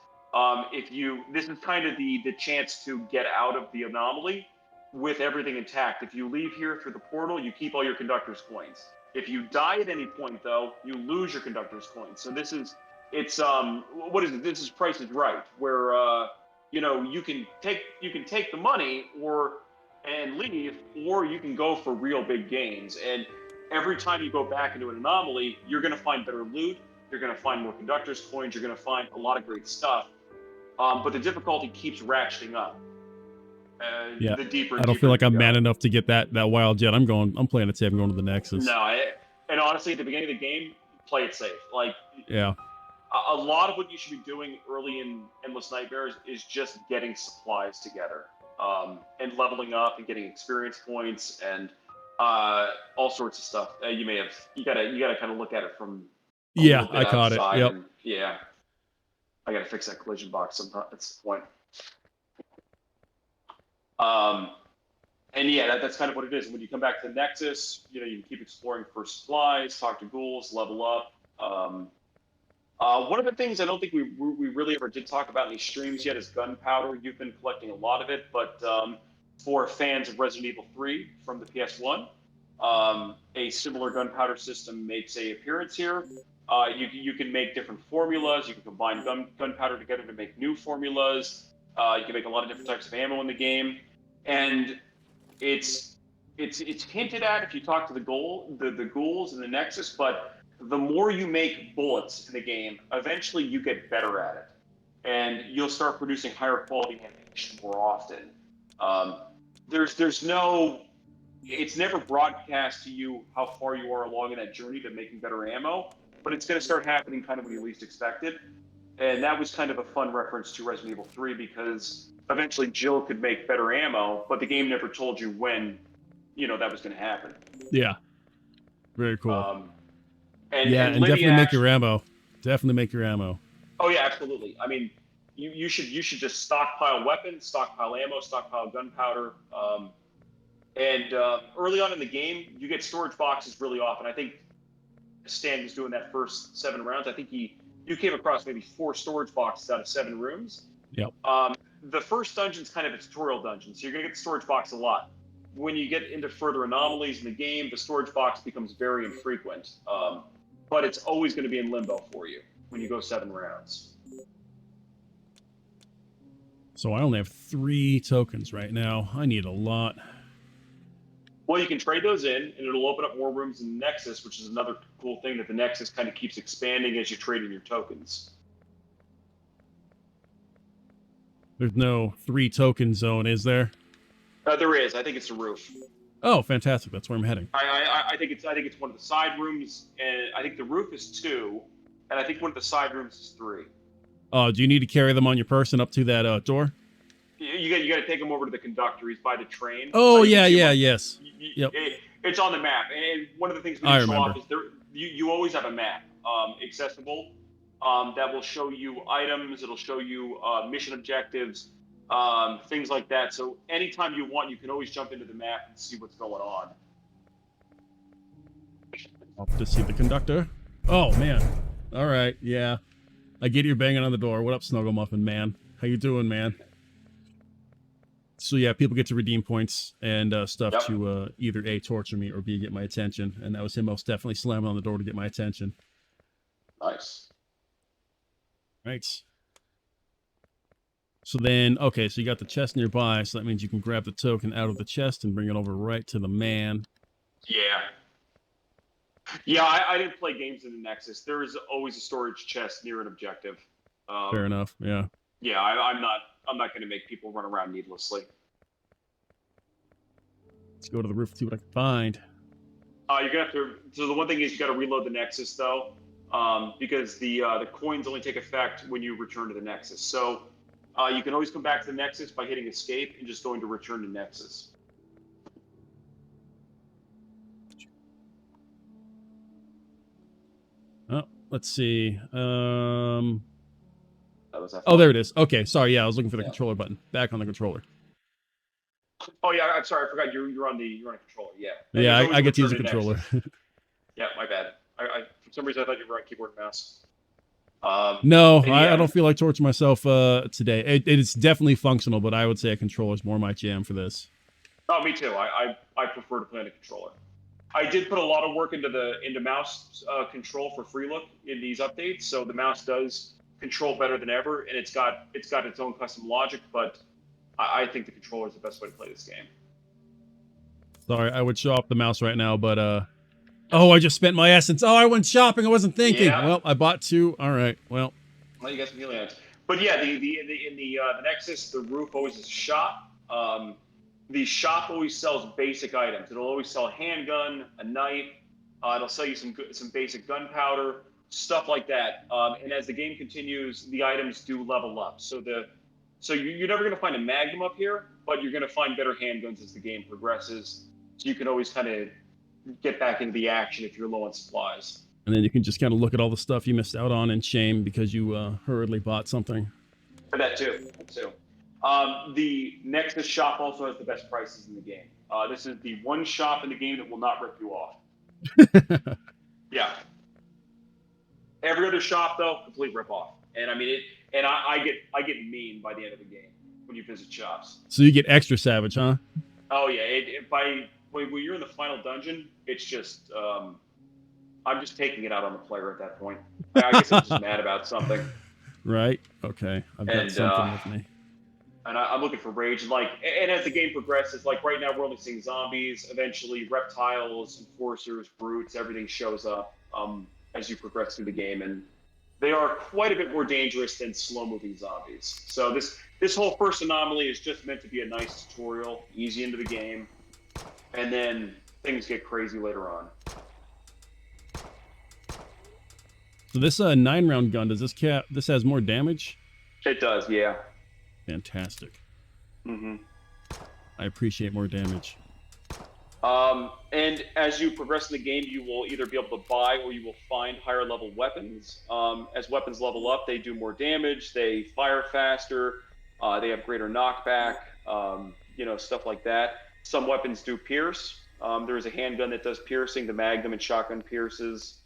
Speaker 2: This is kind of the chance to get out of the anomaly with everything intact. If you leave here through the portal, you keep all your conductor's coins. If you die at any point, though, you lose your conductor's coins. So this is This is Price is Right, where you can take the money and leave, or you can go for real big gains. And every time you go back into an anomaly, you're going to find better loot, you're going to find more conductor's coins, you're going to find a lot of great stuff. But the difficulty keeps ratcheting up.
Speaker 1: Yeah,
Speaker 2: the deeper
Speaker 1: I don't feel like I'm man enough to get that wild yet. I'm playing it safe. I'm going to the Nexus.
Speaker 2: No, and honestly, at the beginning of the game, play it safe. Like,
Speaker 1: yeah.
Speaker 2: A lot of what you should be doing early in Endless Nightmares is just getting supplies together, and leveling up and getting experience points and all sorts of stuff. You gotta kind of look at it from
Speaker 1: I caught it. Yep.
Speaker 2: And, yeah, I gotta fix that collision box sometime at some point. And yeah, that's kind of what it is. When you come back to the Nexus, you can keep exploring for supplies, talk to ghouls, level up. One of the things I don't think we really ever did talk about in these streams yet is gunpowder. You've been collecting a lot of it, but for fans of Resident Evil 3 from the PS1, a similar gunpowder system makes an appearance here. You can make different formulas. You can combine gunpowder together to make new formulas. You can make a lot of different types of ammo in the game, and it's hinted at if you talk to the ghouls in the Nexus, but the more you make bullets in the game, eventually you get better at it, and you'll start producing higher quality ammunition more often. It's never broadcast to you how far you are along in that journey to making better ammo, but it's going to start happening kind of when you least expect it. And that was kind of a fun reference to Resident Evil 3, because eventually Jill could make better ammo, but the game never told you when, that was going to happen.
Speaker 1: Yeah. Very cool.
Speaker 2: And
Speaker 1: definitely make your ammo. Definitely make your ammo.
Speaker 2: Oh yeah, absolutely. I mean, you should just stockpile weapons, stockpile ammo, stockpile gunpowder. And early on in the game, you get storage boxes really often. I think Stan was doing that first 7 rounds. I think you came across maybe 4 storage boxes out of 7 rooms.
Speaker 1: Yep.
Speaker 2: The first dungeon's kind of a tutorial dungeon, so you're gonna get the storage box a lot. when you get into further anomalies in the game, the storage box becomes very infrequent. But it's always going to be in limbo for you when you go 7 rounds.
Speaker 1: So I only have 3 tokens right now. I need a lot.
Speaker 2: Well, you can trade those in, and it'll open up more rooms in the Nexus, which is another cool thing that the Nexus kind of keeps expanding as you trade in your tokens.
Speaker 1: There's no 3 token zone, is there?
Speaker 2: There is. I think it's the roof.
Speaker 1: Oh, fantastic! That's where I'm heading.
Speaker 2: I think it's one of the side rooms, and I think the roof is 2, and I think one of the side rooms is 3.
Speaker 1: Do you need to carry them on your person up to that door?
Speaker 2: You got to take him over to the conductor. He's by the train.
Speaker 1: Oh yes. Yep.
Speaker 2: It's on the map, and one of the things we show off is you always have a map accessible that will show you items. It'll show you mission objectives, things like that. So anytime you want, you can always jump into the map and see what's going on.
Speaker 1: I'll just see the conductor. Oh man. All right. Yeah. I get you banging on the door. What up, Snuggle Muffin man? How you doing, man? So yeah, people get to redeem points and stuff to either A, torture me, or B, get my attention. And that was him most definitely slamming on the door to get my attention.
Speaker 2: Nice.
Speaker 1: Right. So then, okay, so you got the chest nearby, so that means you can grab the token out of the chest and bring it over right to the man.
Speaker 2: Yeah. Yeah, I didn't play games in the Nexus. There is always a storage chest near an objective.
Speaker 1: Fair enough, yeah.
Speaker 2: Yeah, I'm not going to make people run around needlessly.
Speaker 1: Let's go to the roof and see what I can find.
Speaker 2: You're gonna have to. So the one thing is you got to reload the Nexus though, because the coins only take effect when you return to the Nexus. So you can always come back to the Nexus by hitting escape and just going to return to Nexus.
Speaker 1: Oh, let's see.
Speaker 2: Oh,
Speaker 1: there it is. Okay, sorry. Yeah, I was looking for the controller button. Back on the controller.
Speaker 2: Oh yeah, I'm sorry. I forgot you're on the controller. Yeah.
Speaker 1: Yeah, I get to use a controller.
Speaker 2: Yeah, my bad. I for some reason I thought you were on keyboard and mouse.
Speaker 1: No, I don't feel like torturing myself today. It's definitely functional, but I would say a controller is more my jam for this.
Speaker 2: Oh, me too. I prefer to play on a controller. I did put a lot of work into mouse control for free look in these updates, so the mouse does control better than ever, and it's got its own custom logic, but I think the controller is the best way to play this game.
Speaker 1: Sorry, I would show off the mouse right now, but oh, I just spent my essence. Oh, I went shopping. I wasn't thinking.
Speaker 2: Yeah.
Speaker 1: Well, I bought 2. All right. Well,
Speaker 2: you got some healing items. But yeah, in the Nexus, the roof always is a shop. The shop always sells basic items. It'll always sell a handgun, a knife. It'll sell you some basic gunpowder, stuff like that. And as the game continues, the items do level up. So you're never going to find a Magnum up here, but you're going to find better handguns as the game progresses. So you can always kind of get back into the action if you're low on supplies.
Speaker 1: And then you can just kind of look at all the stuff you missed out on in shame because you hurriedly bought something.
Speaker 2: That too. The Nexus shop also has the best prices in the game. This is the one shop in the game that will not rip you off. Yeah. Every other shop, though, complete rip off. And I mean, I get mean by the end of the game when you visit shops.
Speaker 1: So you get extra savage, huh?
Speaker 2: Oh yeah. When you're in the final dungeon, it's just I'm just taking it out on the player at that point. I guess I'm just mad about something.
Speaker 1: Right. Okay. I've got something with me.
Speaker 2: And I'm looking for rage. And as the game progresses, like right now we're only seeing zombies. Eventually, reptiles, enforcers, brutes, everything shows up as you progress through the game, and they are quite a bit more dangerous than slow-moving zombies. So this whole first anomaly is just meant to be a nice tutorial, easy into the game, and then things get crazy later on.
Speaker 1: So this 9-round gun, does this has more damage?
Speaker 2: It does, yeah.
Speaker 1: Fantastic.
Speaker 2: Mm-hmm.
Speaker 1: I appreciate more damage.
Speaker 2: And as you progress in the game, you will either be able to buy or you will find higher level weapons. As weapons level up, they do more damage, they fire faster, they have greater knockback, stuff like that. Some weapons do pierce. There is a handgun that does piercing. The Magnum and shotgun pierces.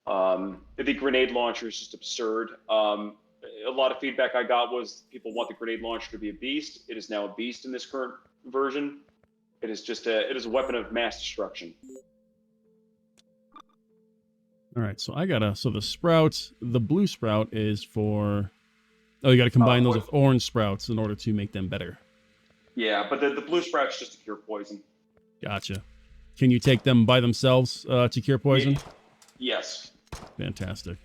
Speaker 2: The grenade launcher is just absurd. A lot of feedback I got was people want the grenade launcher to be a beast. It is now a beast in this current version. It is a weapon of mass destruction.
Speaker 1: All right, so so the sprouts, the blue sprout is for, you got to combine those with orange sprouts in order to make them better.
Speaker 2: Yeah, but the blue sprout's just to cure poison.
Speaker 1: Gotcha. Can you take them by themselves to cure poison?
Speaker 2: Yes.
Speaker 1: Fantastic.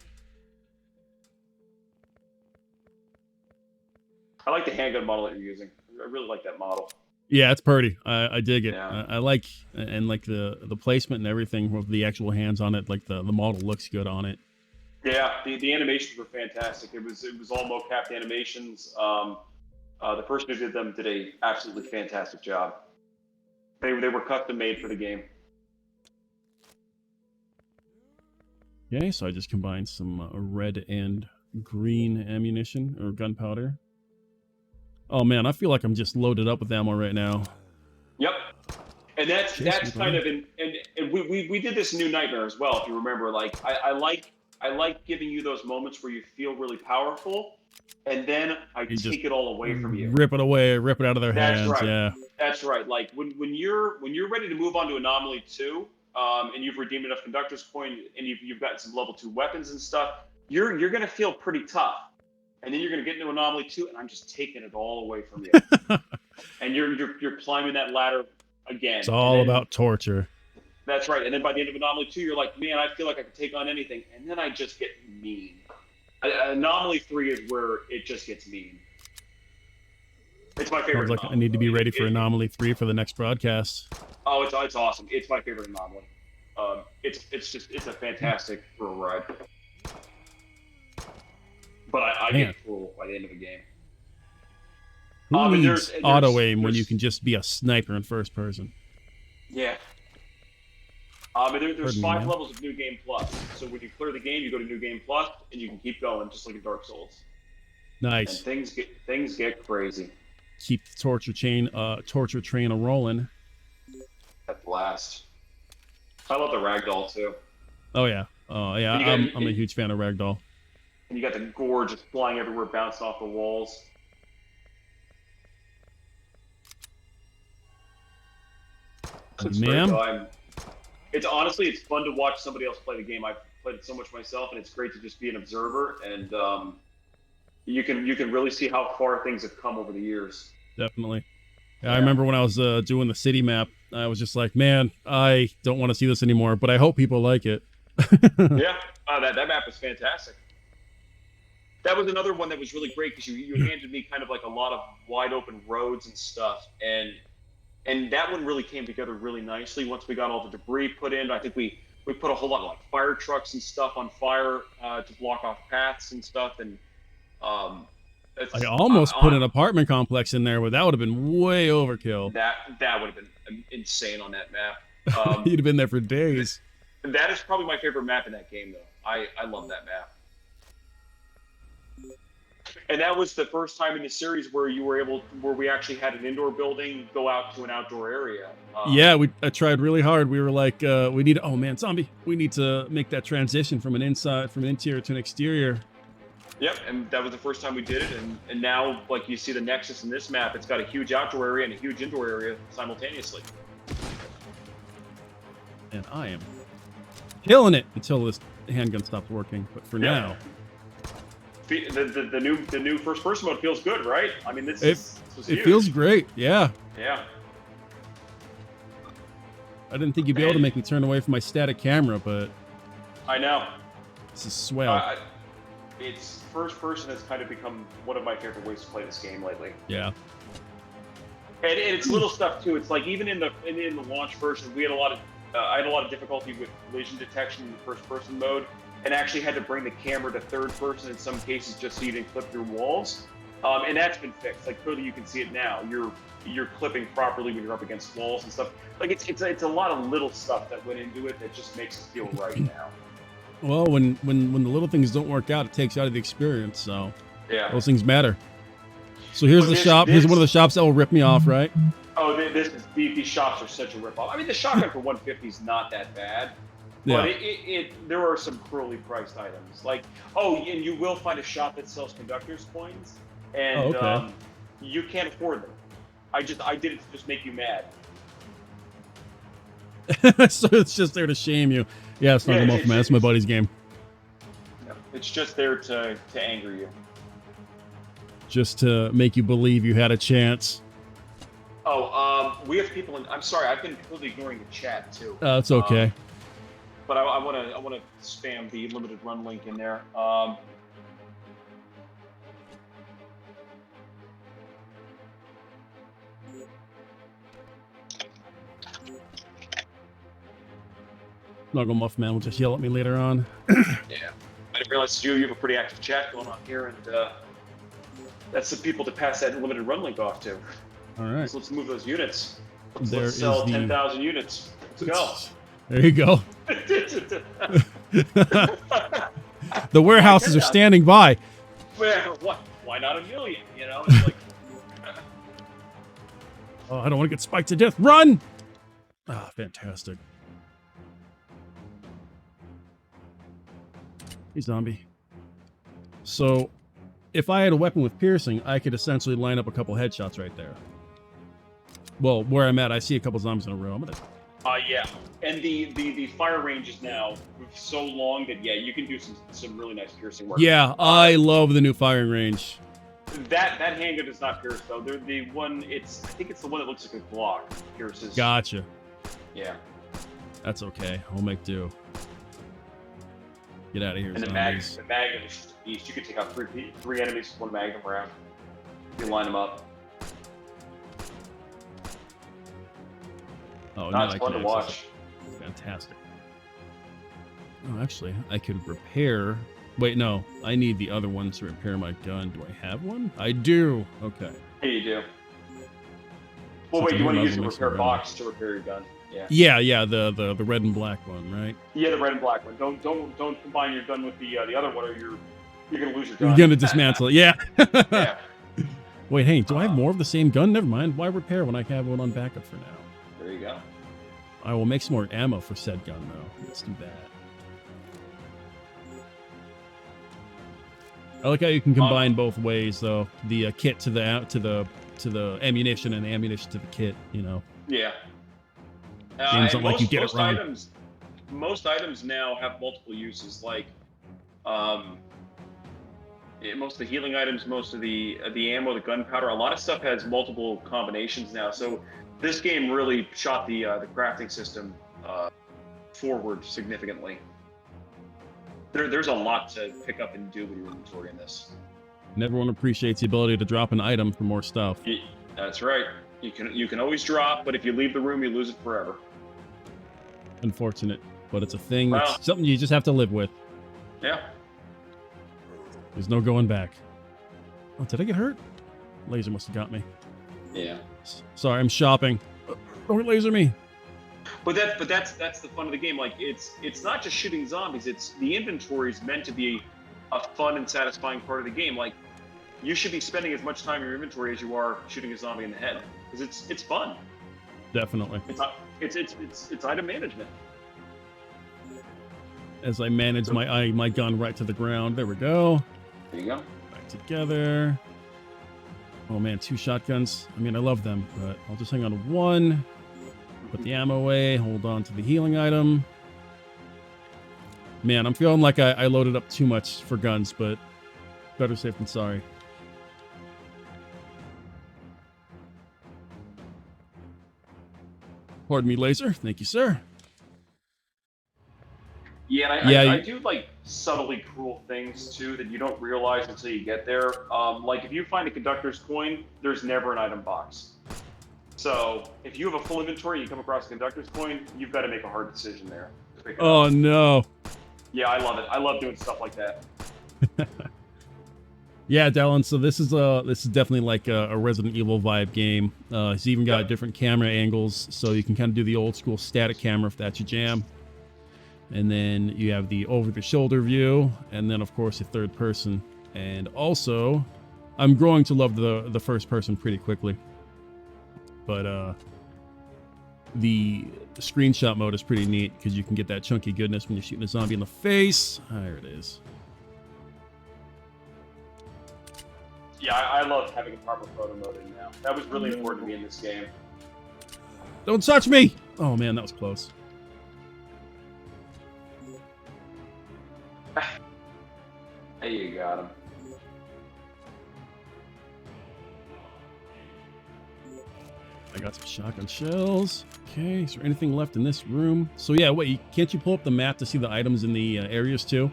Speaker 2: I like the handgun model that you're using. I really like that model.
Speaker 1: Yeah, it's pretty. I dig it.
Speaker 2: Yeah.
Speaker 1: I like the placement and everything with the actual hands on it. Like the model looks good on it.
Speaker 2: Yeah, the animations were fantastic. It was all mocap animations. The person who did them did a absolutely fantastic job. They were custom made for the game.
Speaker 1: Okay, so I just combined some red and green ammunition or gunpowder. Oh man, I feel like I'm just loaded up with ammo right now.
Speaker 2: Yep, and that's kind of and we did this in New Nightmare as well. If you remember, like I like giving you those moments where you feel really powerful, and then I take it all away from you.
Speaker 1: Rip it away, rip it out of their hands.
Speaker 2: Right.
Speaker 1: Yeah,
Speaker 2: that's right. Like when you're ready to move on to Anomaly 2, and you've redeemed enough Conductor's Coin, and you've got some level 2 weapons and stuff, you're gonna feel pretty tough. And then you're going to get into Anomaly 2, and I'm just taking it all away from you. And you're climbing that ladder again.
Speaker 1: It's all about torture.
Speaker 2: That's right. And then by the end of Anomaly 2, you're like, man, I feel like I could take on anything. And then I just get mean. Anomaly 3 is where it just gets mean. It's my favorite.
Speaker 1: Sounds like I need to be ready for Anomaly 3 for the next broadcast.
Speaker 2: Oh, it's awesome. It's my favorite Anomaly. It's a fantastic thrill ride. But I get full by the end of the game.
Speaker 1: Who needs auto aim when you can just be a sniper in first person?
Speaker 2: Yeah. There's 5 levels of New Game Plus. So when you clear the game, you go to New Game Plus, and you can keep going, just like in Dark Souls.
Speaker 1: Nice.
Speaker 2: And things get crazy.
Speaker 1: Keep the torture train a rolling.
Speaker 2: At blast. I love the ragdoll too.
Speaker 1: Oh yeah. I'm a huge fan of ragdoll.
Speaker 2: And you got the gore just flying everywhere, bouncing off the walls.
Speaker 1: Ma'am?
Speaker 2: It's honestly, it's fun to watch somebody else play the game. I've played it so much myself, and it's great to just be an observer. And you can really see how far things have come over the years.
Speaker 1: Definitely. Yeah. I remember when I was doing the city map, I was just like, man, I don't want to see this anymore, but I hope people like it.
Speaker 2: Yeah, that map was fantastic. That was another one that was really great because you handed me kind of like a lot of wide open roads and stuff, and that one really came together really nicely once we got all the debris put in. I think we put a whole lot of like fire trucks and stuff on fire to block off paths and stuff, and
Speaker 1: I almost put an apartment complex in there, but that would have been way overkill.
Speaker 2: That would have been insane on that map.
Speaker 1: You'd have been there for days.
Speaker 2: That is probably my favorite map in that game, though. I love that map. And that was the first time in the series where we actually had an indoor building go out to an outdoor area.
Speaker 1: Yeah, I tried really hard. We were like, we need to make that transition from an interior to an exterior.
Speaker 2: Yep, and that was the first time we did it, and now, like you see the Nexus in this map, it's got a huge outdoor area and a huge indoor area simultaneously.
Speaker 1: And I am killing it until this handgun stops working. But for now,
Speaker 2: the new first person mode feels good, right? I mean, this is
Speaker 1: it feels great. Yeah.
Speaker 2: Yeah.
Speaker 1: I didn't think you'd be able to make me turn away from my static camera, but
Speaker 2: I know.
Speaker 1: This is swell.
Speaker 2: It's first person has kind of become one of my favorite ways to play this game lately.
Speaker 1: Yeah.
Speaker 2: And it's little stuff too. It's like even in the launch version, we had I had a lot of difficulty with collision detection in the first person mode, and actually had to bring the camera to third person in some cases just so you didn't clip through walls. And that's been fixed. Like clearly you can see it now. You're clipping properly when you're up against walls and stuff. Like it's a lot of little stuff that went into it that just makes it feel right now.
Speaker 1: Well, when the little things don't work out, it takes you out of the experience. So
Speaker 2: yeah,
Speaker 1: those things matter. So here's the shop. Here's one of the shops that will rip me off, right?
Speaker 2: Oh, these shops are such a rip-off. I mean, the shotgun for 150 is not that bad, but there are some cruelly priced items. Like, and you will find a shop that sells conductor's coins, and you can't afford them. I did it to just make you mad.
Speaker 1: So it's just there to shame you. Yeah, it's not a muff, man. That's my buddy's game.
Speaker 2: It's just there to anger you.
Speaker 1: Just to make you believe you had a chance.
Speaker 2: Oh, we have people in. I'm sorry, I've been completely ignoring the chat too.
Speaker 1: It's okay.
Speaker 2: But I want to spam the limited run link in there.
Speaker 1: Snuggle Muff Man will just yell at me later on.
Speaker 2: Yeah. I didn't realize you have a pretty active chat going on here, and that's the people to pass that limited run link off to.
Speaker 1: All right.
Speaker 2: So let's move those units. Let's sell 10,000 units. Let's go.
Speaker 1: There you go. The warehouses are standing by.
Speaker 2: Well, why not a million? You know, it's like.
Speaker 1: Oh, I don't want to get spiked to death. Run! Ah, fantastic. Hey, zombie. So, if I had a weapon with piercing, I could essentially line up a couple headshots right there. Well, where I'm at, I see a couple zombies in a row. I'm gonna...
Speaker 2: Yeah. And the fire range is now so long that, yeah, you can do some really nice piercing work.
Speaker 1: Yeah, I love the new firing range.
Speaker 2: That handgun does not pierce, though. They're the one, I think it's the one that looks like a Glock. Pierces.
Speaker 1: Gotcha.
Speaker 2: Yeah.
Speaker 1: That's okay. I'll make do. Get out of here,
Speaker 2: and
Speaker 1: zombies.
Speaker 2: The Magnum is just a beast. You can take out three enemies with one Magnum round. You line them up.
Speaker 1: Oh,
Speaker 2: no,
Speaker 1: no,
Speaker 2: it's
Speaker 1: I
Speaker 2: fun
Speaker 1: can
Speaker 2: to watch.
Speaker 1: Fantastic. Oh, actually, I could repair... Wait, no. I need the other one to repair my gun. Do I have one? I do. Okay.
Speaker 2: Yeah, you do. Well, wait, you want to use the repair box to repair your gun. Yeah.
Speaker 1: Yeah, the red and black one, right?
Speaker 2: Yeah, the red and black one. Don't combine your gun with the other one, or you're gonna lose your gun.
Speaker 1: You're gonna dismantle it. Yeah.
Speaker 2: Yeah.
Speaker 1: Wait, hey, do I have more of the same gun? Never mind. Why repair when I have one on backup for now?
Speaker 2: There you go.
Speaker 1: I will make some more ammo for said gun though. Let's do that. I like how you can combine both ways though. The kit to the ammunition and the ammunition to the kit. You know.
Speaker 2: Yeah.
Speaker 1: Games don't like you get it wrong.
Speaker 2: Most items now have multiple uses. Like, most of the healing items, most of the ammo, the gunpowder, a lot of stuff has multiple combinations now. So this game really shot the crafting system forward significantly. There's a lot to pick up and do with your inventory in this.
Speaker 1: And everyone appreciates the ability to drop an item for more stuff.
Speaker 2: That's right. You can always drop, but if you leave the room, you lose it forever.
Speaker 1: Unfortunate, but it's a thing.
Speaker 2: Well,
Speaker 1: it's something you just have to live with.
Speaker 2: Yeah.
Speaker 1: There's no going back. Oh, did I get hurt? Laser must have got me.
Speaker 2: Yeah.
Speaker 1: Sorry, I'm shopping. Don't laser me.
Speaker 2: But that's the fun of the game. Like it's not just shooting zombies. It's the inventory is meant to be a fun and satisfying part of the game. Like you should be spending as much time in your inventory as you are shooting a zombie in the head because it's fun.
Speaker 1: Definitely.
Speaker 2: It's item management.
Speaker 1: As I manage my gun right to the ground. There we go.
Speaker 2: There you go.
Speaker 1: Back together. Oh man, 2 shotguns. I mean, I love them, but I'll just hang on to one. Put the ammo away. Hold on to the healing item. Man, I'm feeling like I loaded up too much for guns, but better safe than sorry. Pardon me, laser. Thank you, sir.
Speaker 2: Yeah, and I do like subtly cruel things too that you don't realize until you get there. Like if you find a conductor's coin, there's never an item box. So if you have a full inventory, you come across a conductor's coin, you've got to make a hard decision there.
Speaker 1: Oh no.
Speaker 2: Yeah, I love it. I love doing stuff like that.
Speaker 1: Yeah, Dallin. So this is definitely like a Resident Evil vibe game. It's even got different camera angles, so you can kind of do the old school static camera if that's your jam. And then you have the over-the-shoulder view, and then of course the third person. And also, I'm growing to love the first person pretty quickly. But the screenshot mode is pretty neat because you can get that chunky goodness when you're shooting a zombie in the face. There it is.
Speaker 2: Yeah, I love having a proper photo mode in now. That was really important to me in this game.
Speaker 1: Don't touch me! Oh man, that was close.
Speaker 2: Hey, you got him.
Speaker 1: I got some shotgun shells. Okay, is there anything left in this room? So yeah, wait, can't you pull up the map to see the items in the areas too?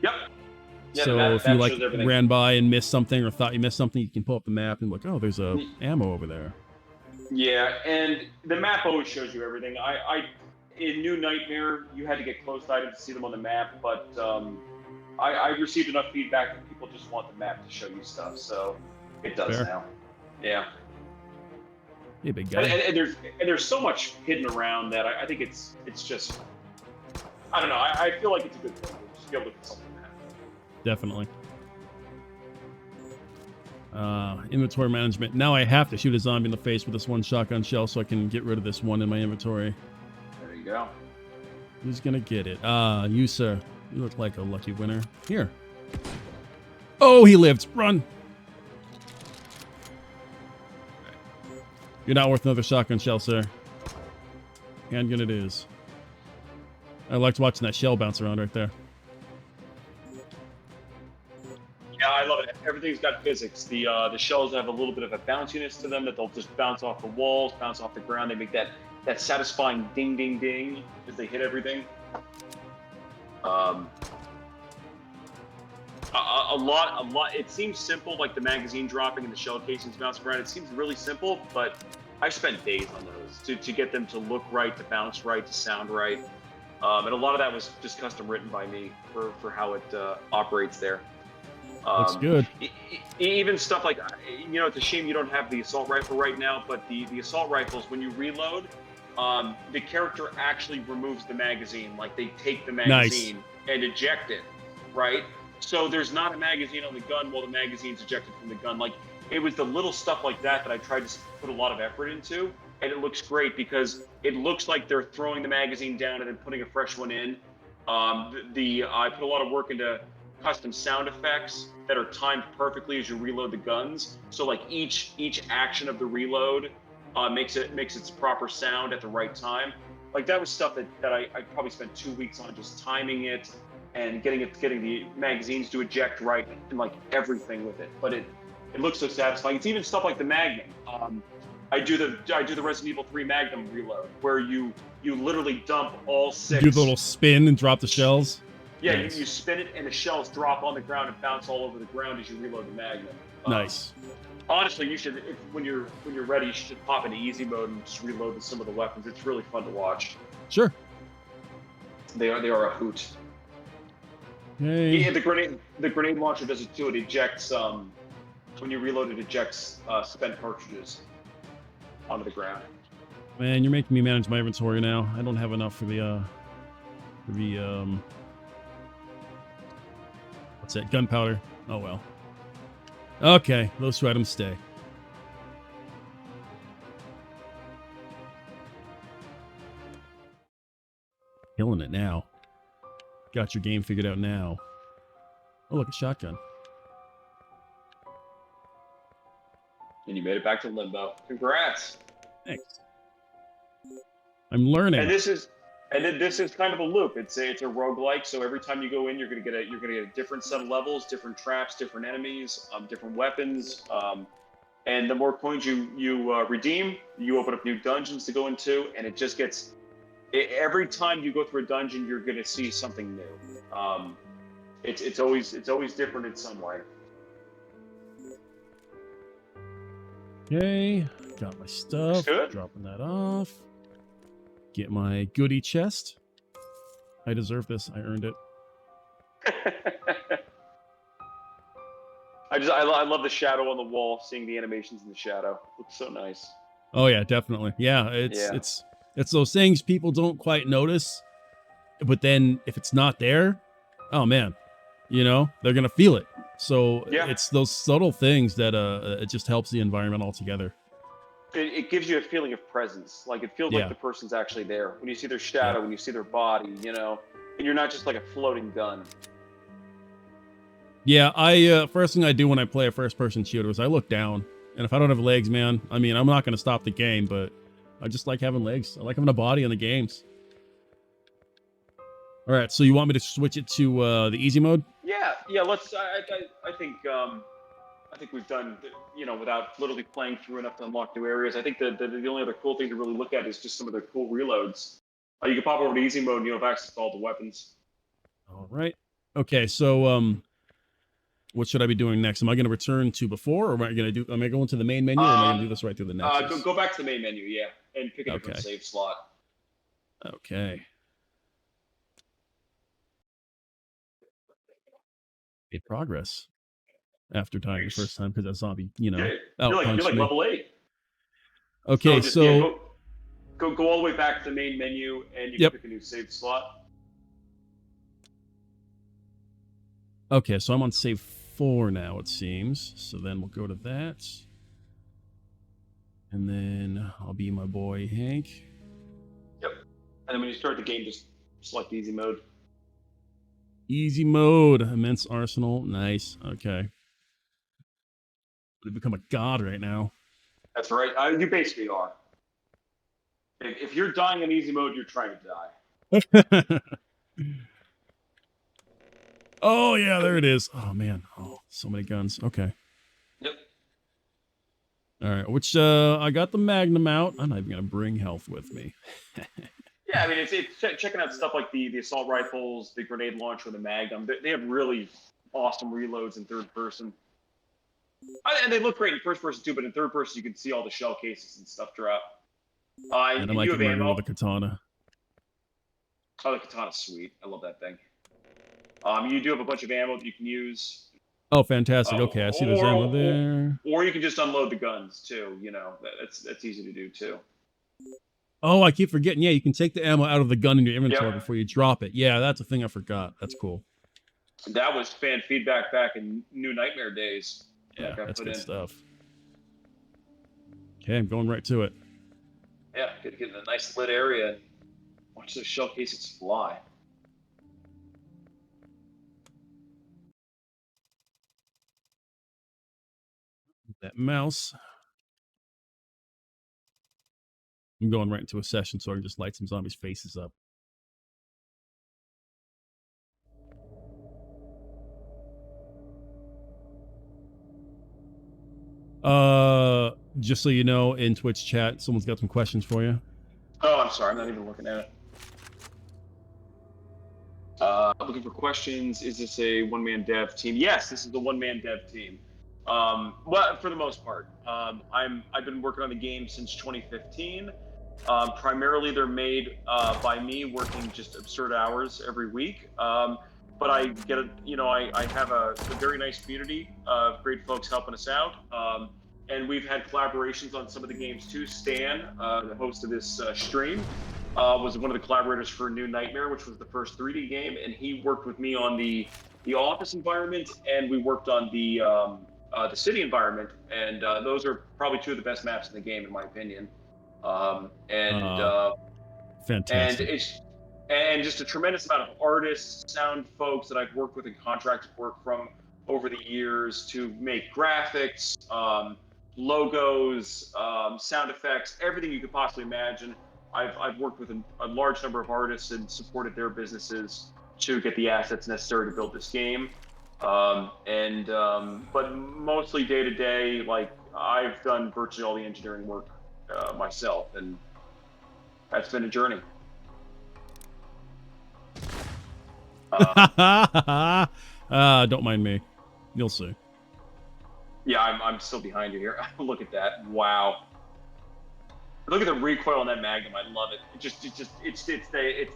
Speaker 2: Yep. Yeah,
Speaker 1: So
Speaker 2: that
Speaker 1: if you like
Speaker 2: shows everything.
Speaker 1: ran by and missed something or thought you missed something, you can pull up the map and look, oh, there's a ammo over there.
Speaker 2: Yeah, and the map always shows you everything. In New Nightmare, you had to get close items to see them on the map, but I received enough feedback that people just want the map to show you stuff, so it does
Speaker 1: Fair.
Speaker 2: now. Yeah.
Speaker 1: Hey, big guy.
Speaker 2: And there's so much hidden around that I think it's just, I don't know. I feel like it's a good thing to be able to get something like that.
Speaker 1: Definitely. Inventory management. Now I have to shoot a zombie in the face with this one shotgun shell so I can get rid of this one in my inventory.
Speaker 2: There you go.
Speaker 1: Who's gonna get it? You, sir. You look like a lucky winner. Here. Oh, he lived. Run. You're not worth another shotgun shell, sir. Handgun it is. I liked watching that shell bounce around right there.
Speaker 2: Yeah, I love it. Everything's got physics. The shells have a little bit of a bounciness to them that they'll just bounce off the walls, bounce off the ground. They make that satisfying ding, ding, ding as they hit everything. A lot. It seems simple, like the magazine dropping and the shell casings bouncing around. It seems really simple, but I spent days on those to get them to look right, to bounce right, to sound right. And a lot of that was just custom written by me for how it operates there.
Speaker 1: Looks good.
Speaker 2: Even stuff like, it's a shame you don't have the assault rifle right now, but the assault rifles, when you reload, the character actually removes the magazine. Like, they take the magazine and eject it, right? So there's not a magazine on the gun while the magazine's ejected from the gun. Like, it was the little stuff like that I tried to put a lot of effort into, and it looks great because it looks like they're throwing the magazine down and then putting a fresh one in. I put a lot of work into custom sound effects that are timed perfectly as you reload the guns. So like each action of the reload makes its proper sound at the right time. Like, that was stuff that I probably spent 2 weeks on, just timing it and getting the magazines to eject right and like everything with it. But it looks so satisfying. It's even stuff like the Magnum. I do the Resident Evil 3 Magnum Reload, where you literally dump all 6.
Speaker 1: Do the little spin and drop the shells.
Speaker 2: Yeah,
Speaker 1: nice.
Speaker 2: you spin it and the shells drop on the ground and bounce all over the ground as you reload the Magnum.
Speaker 1: Nice.
Speaker 2: Honestly, you should, when you're ready, you should pop into easy mode and just reload with some of the weapons. It's really fun to watch.
Speaker 1: Sure.
Speaker 2: They are a hoot.
Speaker 1: Hey.
Speaker 2: Yeah, the grenade launcher does it too. It ejects when you reload, it ejects spent cartridges onto the ground.
Speaker 1: Man, you're making me manage my inventory now. I don't have enough for the what's that? Gunpowder. Oh well. Okay, those 2 items stay. Killing it now. Got your game figured out now. Oh, look, a shotgun.
Speaker 2: And you made it back to Limbo. Congrats.
Speaker 1: Thanks. I'm learning.
Speaker 2: And this is kind of a loop. It's a roguelike, so every time you go in, you're gonna get a different set of levels, different traps, different enemies, different weapons. And the more coins you redeem, you open up new dungeons to go into, and it just gets. Every time you go through a dungeon, you're gonna see something new. It's always different in some way.
Speaker 1: Okay, got my stuff.
Speaker 2: Good.
Speaker 1: Dropping that off. Get my goodie chest. I deserve this. I earned it.
Speaker 2: I love the shadow on the wall. Seeing the animations in the shadow looks so nice.
Speaker 1: Oh yeah, definitely. Yeah, it's those things people don't quite notice, but then if it's not there, oh man, they're gonna feel it. So it's those subtle things that it just helps the environment altogether.
Speaker 2: It gives you a feeling of presence. Like, it feels like the person's actually there. When you see their shadow, when you see their body, and you're not just like a floating gun.
Speaker 1: Yeah, I first thing I do when I play a first-person shooter is I look down, and if I don't have legs, man, I mean, I'm not going to stop the game, but I just like having legs. I like having a body in the games. All right, so you want me to switch it to the easy mode?
Speaker 2: Yeah. Let's. I think we've done, without literally playing through enough to unlock new areas. I think the only other cool thing to really look at is just some of the cool reloads. You can pop over to easy mode and you'll have access to all the weapons.
Speaker 1: All right. Okay, so what should I be doing next? Am I going to return to before, or am I going to the main menu, or am I going to do this right through the Nexus?
Speaker 2: Go back to the main menu, yeah, and pick a different save slot.
Speaker 1: Okay. Made progress after dying the first time because that zombie,
Speaker 2: You're like
Speaker 1: me.
Speaker 2: level 8.
Speaker 1: Okay, so
Speaker 2: go all the way back to the main menu, and you can pick a new save slot.
Speaker 1: Okay, so I'm on save 4 now, it seems. So then we'll go to that. And then I'll be my boy Hank.
Speaker 2: Yep. And then when you start the game, just select easy mode.
Speaker 1: Easy mode, immense arsenal, nice. Okay. We've become a god right now.
Speaker 2: That's right. You basically are. If you're dying in easy mode, you're trying to die.
Speaker 1: Oh yeah, there it is. Oh man, so many guns. Okay.
Speaker 2: Yep.
Speaker 1: All right, which I got the Magnum out. I'm not even gonna bring health with me.
Speaker 2: Yeah, I mean, it's checking out stuff like the assault rifles, the grenade launcher, the Magnum. They have really awesome reloads in third person. And they look great in first person too, but in third person you can see all the shell cases and stuff drop.
Speaker 1: And I like it with the katana.
Speaker 2: Oh, the katana's sweet. I love that thing. You do have a bunch of ammo that you can use.
Speaker 1: Oh, fantastic. Okay, I see there's ammo there.
Speaker 2: Or you can just unload the guns too. That's easy to do too.
Speaker 1: Oh, I keep forgetting. Yeah, you can take the ammo out of the gun in your inventory before you drop it. Yeah, that's a thing I forgot. That's cool.
Speaker 2: That was fan feedback back in New Nightmare days.
Speaker 1: Yeah, that's good stuff. Okay, I'm going right to it.
Speaker 2: Yeah, get in a nice lit area and watch those shell cases fly.
Speaker 1: That mouse. I'm going right into a session so I can just light some zombies' faces up. Just so you know, in Twitch chat, someone's got some questions for you.
Speaker 2: Oh, I'm sorry. I'm not even looking at it. Looking for questions. Is this a one-man dev team? Yes, this is a one-man dev team. Well, for the most part. I've been working on the game since 2015. Primarily, they're made by me working just absurd hours every week. But I get I have a very nice community of great folks helping us out. And we've had collaborations on some of the games too. Stan, the host of this stream, was one of the collaborators for New Nightmare, which was the first 3D game, and he worked with me on the office environment, and we worked on the city environment, and those are probably two of the best maps in the game, in my opinion.
Speaker 1: Fantastic.
Speaker 2: And just a tremendous amount of artists, sound folks that I've worked with and contracted work from over the years to make graphics, logos, sound effects, everything you could possibly imagine. I've worked with a large number of artists and supported their businesses to get the assets necessary to build this game. But mostly day to day, like I've done virtually all the engineering work myself, and that's been a journey.
Speaker 1: Don't mind me. You'll see.
Speaker 2: Yeah, I'm still behind you here. Look at that! Wow. Look at the recoil on that Magnum. I love it. It's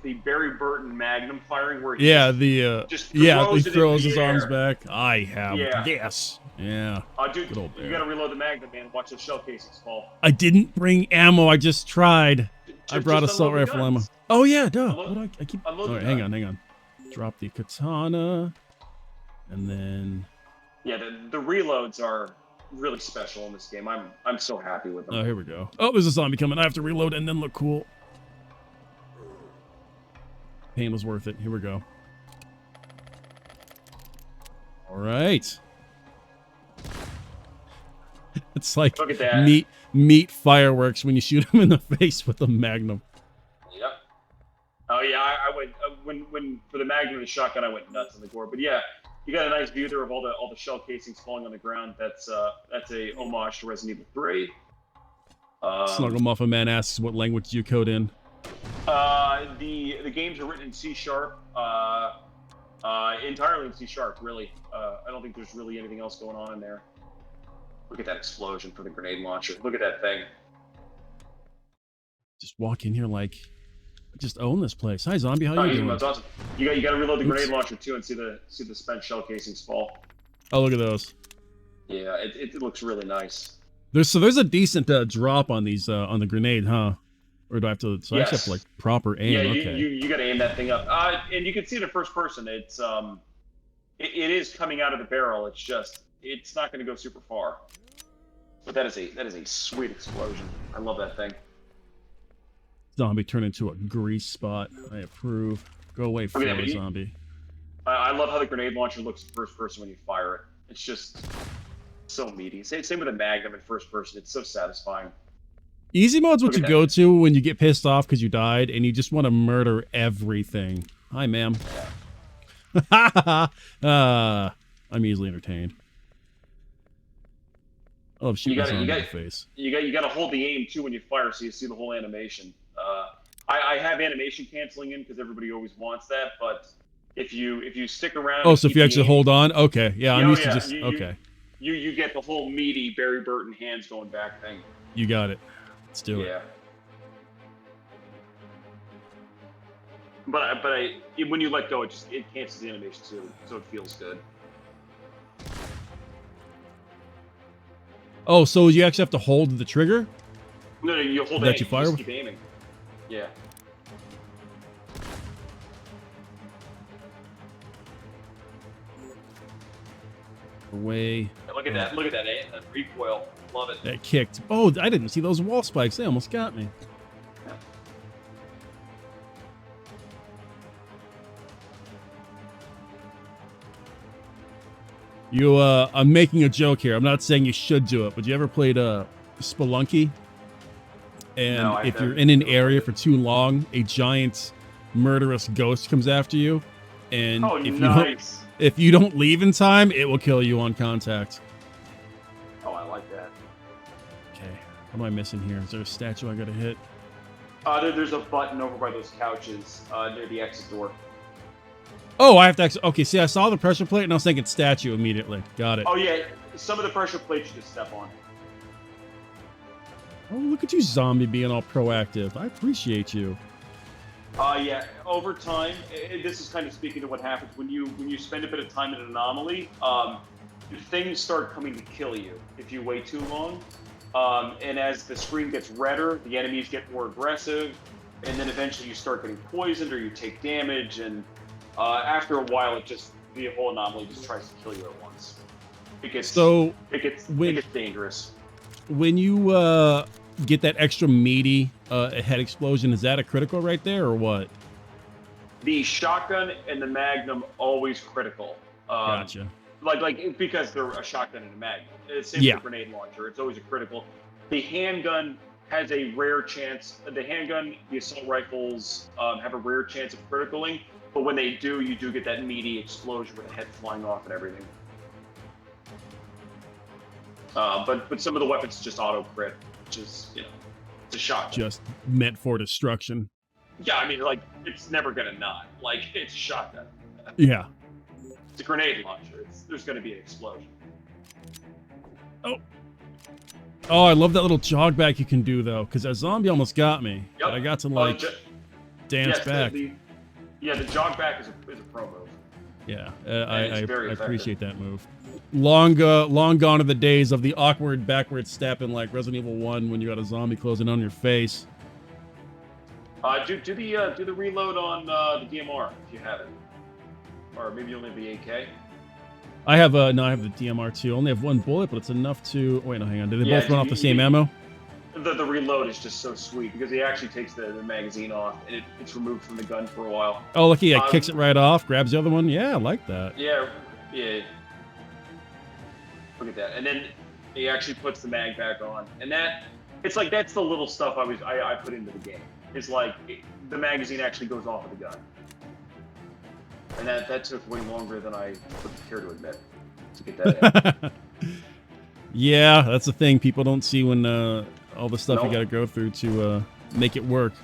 Speaker 2: the Barry Burton Magnum firing where he
Speaker 1: he throws his arms back. I have yes. Yeah.
Speaker 2: Dude, you gotta reload the Magnum, man. Watch those shell cases fall.
Speaker 1: I didn't bring ammo. I just tried. I brought assault rifle ammo. Oh yeah, duh. All right, hang on. Drop the katana, and then.
Speaker 2: Yeah, the reloads are really special in this game. I'm so happy with them.
Speaker 1: Oh, here we go. Oh, there's a zombie coming. I have to reload and then look cool. Pain was worth it. Here we go. All right. It's like
Speaker 2: look at that.
Speaker 1: meat fireworks when you shoot them in the face with a Magnum.
Speaker 2: Yep. Oh yeah, I went when for the Magnum and the shotgun, I went nuts on the gore. But yeah, you got a nice view there of all the shell casings falling on the ground. That's a homage to Resident Evil 3.
Speaker 1: Snuggle Muffin Man asks, what language do you code in?
Speaker 2: The games are written in C#, entirely in C#, really. I don't think there's really anything else going on in there. Look at that explosion for the grenade launcher. Look at that thing.
Speaker 1: Just walk in here like, just own this place. Hi, zombie. How you doing?
Speaker 2: That's awesome. You got to reload the grenade launcher too and see the spent shell casings fall.
Speaker 1: Oh, look at those.
Speaker 2: Yeah, it looks really nice.
Speaker 1: There's a decent drop on these on the grenade, huh? Or do I have to? So yes. I have to like proper aim.
Speaker 2: Yeah,
Speaker 1: okay.
Speaker 2: you got to aim that thing up. And you can see it in first person. It's it is coming out of the barrel. It's not going to go super far. But that is a sweet explosion. I love that thing.
Speaker 1: Zombie turned into a grease spot. I approve. Go away, zombie.
Speaker 2: I love how the grenade launcher looks in first person when you fire it. It's just so meaty. Same with the Magnum in first person. It's so satisfying.
Speaker 1: Easy mode's what you go to when you get pissed off because you died and you just want to murder everything. Hi, ma'am. Yeah. I'm easily entertained. I love shooting someone in the face. You
Speaker 2: got to hold the aim too when you fire, so you see the whole animation. I have animation canceling in because everybody always wants that, but if you stick around.
Speaker 1: Oh, so if you actually hold on, okay, yeah, I'm used to just okay.
Speaker 2: You get the whole meaty Barry Burton hands going back thing.
Speaker 1: You got it. Let's do it.
Speaker 2: Yeah. But when you let go, it cancels the animation too, so it feels good.
Speaker 1: Oh, so you actually have to hold the trigger?
Speaker 2: No, you hold
Speaker 1: it. You fire?
Speaker 2: Just keep aiming. Yeah.
Speaker 1: Away.
Speaker 2: Look at that! Look at that! That recoil. Love it.
Speaker 1: That kicked. Oh, I didn't see those wall spikes. They almost got me. Yeah. I'm making a joke here. I'm not saying you should do it, but you ever played Spelunky? And no, if you're in an area for too long, a giant murderous ghost comes after you, and if you don't leave in time, it will kill you on contact.
Speaker 2: Oh, I like that.
Speaker 1: Okay, what am I missing here? Is there a statue I gotta hit?
Speaker 2: There's a button over by those couches near the exit door.
Speaker 1: Oh, I have to exit. Okay, see, I saw the pressure plate, and I was thinking statue immediately. Got it.
Speaker 2: Oh, yeah. Some of the pressure plates you just step on.
Speaker 1: Oh, look at you, zombie, being all proactive. I appreciate you.
Speaker 2: Yeah. Over time, this is kind of speaking to what happens when you spend a bit of time in an anomaly. Things start coming to kill you if you wait too long. And as the screen gets redder, the enemies get more aggressive, and then eventually you start getting poisoned or you take damage, and after a while, the whole anomaly just tries to kill you at once. It gets dangerous.
Speaker 1: When you get that extra meaty head explosion, is that a critical right there or what?
Speaker 2: The shotgun and the Magnum always critical.
Speaker 1: Gotcha.
Speaker 2: Like because they're a shotgun and a Magnum. Same with the grenade launcher. It's always a critical. The handgun has a rare chance. The handgun, the assault rifles have a rare chance of criticaling. But when they do, you do get that meaty explosion with the head flying off and everything. But some of the weapons just auto crit, which is, it's a shotgun.
Speaker 1: Just meant for destruction.
Speaker 2: Yeah, I mean, like, it's never gonna not. Like, it's a shotgun.
Speaker 1: Yeah.
Speaker 2: It's a grenade launcher. There's gonna be an explosion.
Speaker 1: Oh, I love that little jog back you can do though, because that zombie almost got me. Yep. But I got to dance back.
Speaker 2: The jog back is a pro move.
Speaker 1: Yeah, I appreciate that move. Long gone are the days of the awkward backward step in like Resident Evil 1 when you got a zombie closing on your face.
Speaker 2: Do the reload on the DMR if you have it, or maybe only the AK.
Speaker 1: I have the DMR too. I only have one bullet, but it's enough to. Wait, no, hang on. Did they both run off the same ammo?
Speaker 2: The reload is just so sweet because he actually takes the magazine off and it's removed from the gun for a while.
Speaker 1: Oh, look, he kicks it right off, grabs the other one. Yeah, I like that.
Speaker 2: Yeah. Look at that, and then he actually puts the mag back on, and that's the little stuff I put into the game. It's like the magazine actually goes off of the gun. And that took way longer than I would care to admit to get that in.
Speaker 1: Yeah, that's the thing. People don't see when all the stuff you
Speaker 2: No.
Speaker 1: got to go through to make it work.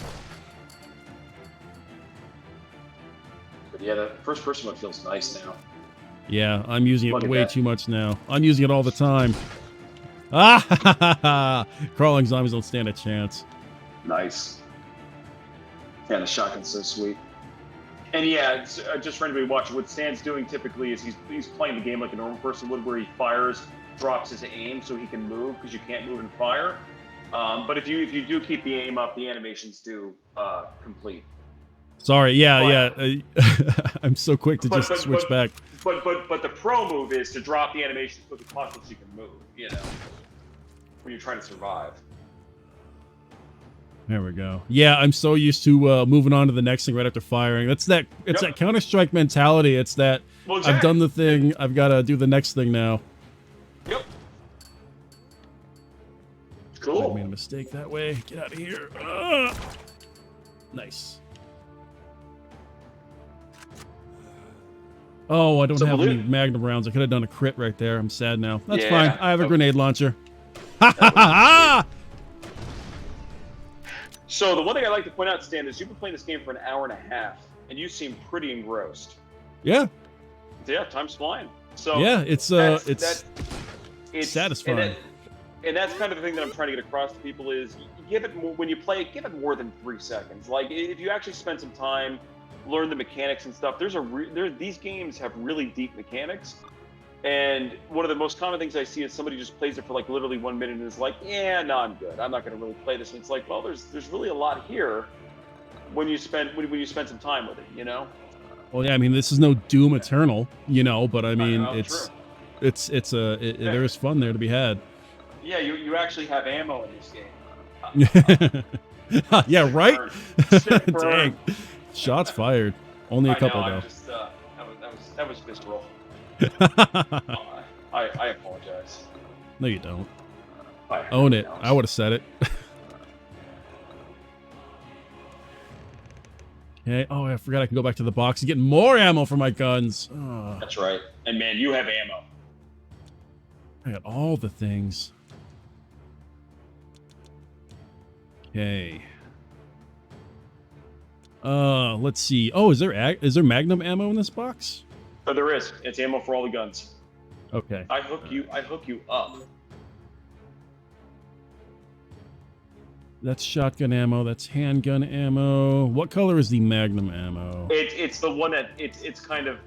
Speaker 2: But yeah, the first person one feels nice now.
Speaker 1: Yeah, I'm using
Speaker 2: Look
Speaker 1: it
Speaker 2: at
Speaker 1: way
Speaker 2: that.
Speaker 1: too much now. I'm using it all the time. Ah, crawling zombies don't stand a chance.
Speaker 2: Nice. Yeah, the shotgun's so sweet. And yeah, it's, just for anybody watching, what Stan's doing typically is he's playing the game like a normal person would, where he fires, drops his aim so he can move, because you can't move and fire. But if you do keep the aim up, the animations do complete.
Speaker 1: Sorry, yeah. I'm so quick to just switch back.
Speaker 2: But the pro move is to drop the animation so the possible so you can move. You know, when you're trying to survive.
Speaker 1: There we go. Yeah, I'm so used to moving on to the next thing right after firing. It's that Counter-Strike mentality. It's that
Speaker 2: Well,
Speaker 1: I've done the thing, I've got to do the next thing now.
Speaker 2: Yep.
Speaker 1: I
Speaker 2: Cool.
Speaker 1: made a mistake that way. Get out of here. Nice. Oh, I don't have any Magnum rounds. I could have done a crit right there. I'm sad now. That's fine. I have a grenade launcher. Ha ha ha ha!
Speaker 2: So the one thing I'd like to point out, Stan, is you've been playing this game for an hour and a half, and you seem pretty engrossed.
Speaker 1: Yeah.
Speaker 2: Yeah, time's flying. So
Speaker 1: yeah, it's satisfying.
Speaker 2: And that's kind of the thing that I'm trying to get across to people is give it more, when you play it, give it more than 3 seconds. Like if you actually spend some time, learn the mechanics and stuff. These games have really deep mechanics. And one of the most common things I see is somebody just plays it for like literally 1 minute and is like, yeah, no, I'm good. I'm not going to really play this. And it's like, well, there's really a lot here when you spend some time with it, you know?
Speaker 1: Well, yeah, I mean, this is no Doom Eternal, you know, but I mean, there is fun there to be had.
Speaker 2: Yeah, you actually have ammo in this game.
Speaker 1: Yeah, right?
Speaker 2: Burn.
Speaker 1: Dang. Shots fired. Only a couple, though.
Speaker 2: That was visceral. I apologize.
Speaker 1: No, you don't. Own it. I would have said it. Okay. Oh, I forgot I can go back to the box and get more ammo for my guns. Oh.
Speaker 2: That's right. And man, you have ammo.
Speaker 1: I got all the things. Okay. Let's see. Oh, is there Magnum ammo in this box?
Speaker 2: Oh, there is. It's ammo for all the guns.
Speaker 1: Okay.
Speaker 2: I hook you up.
Speaker 1: That's shotgun ammo. That's handgun ammo. What color is the Magnum ammo?
Speaker 2: It's the one that it's kind of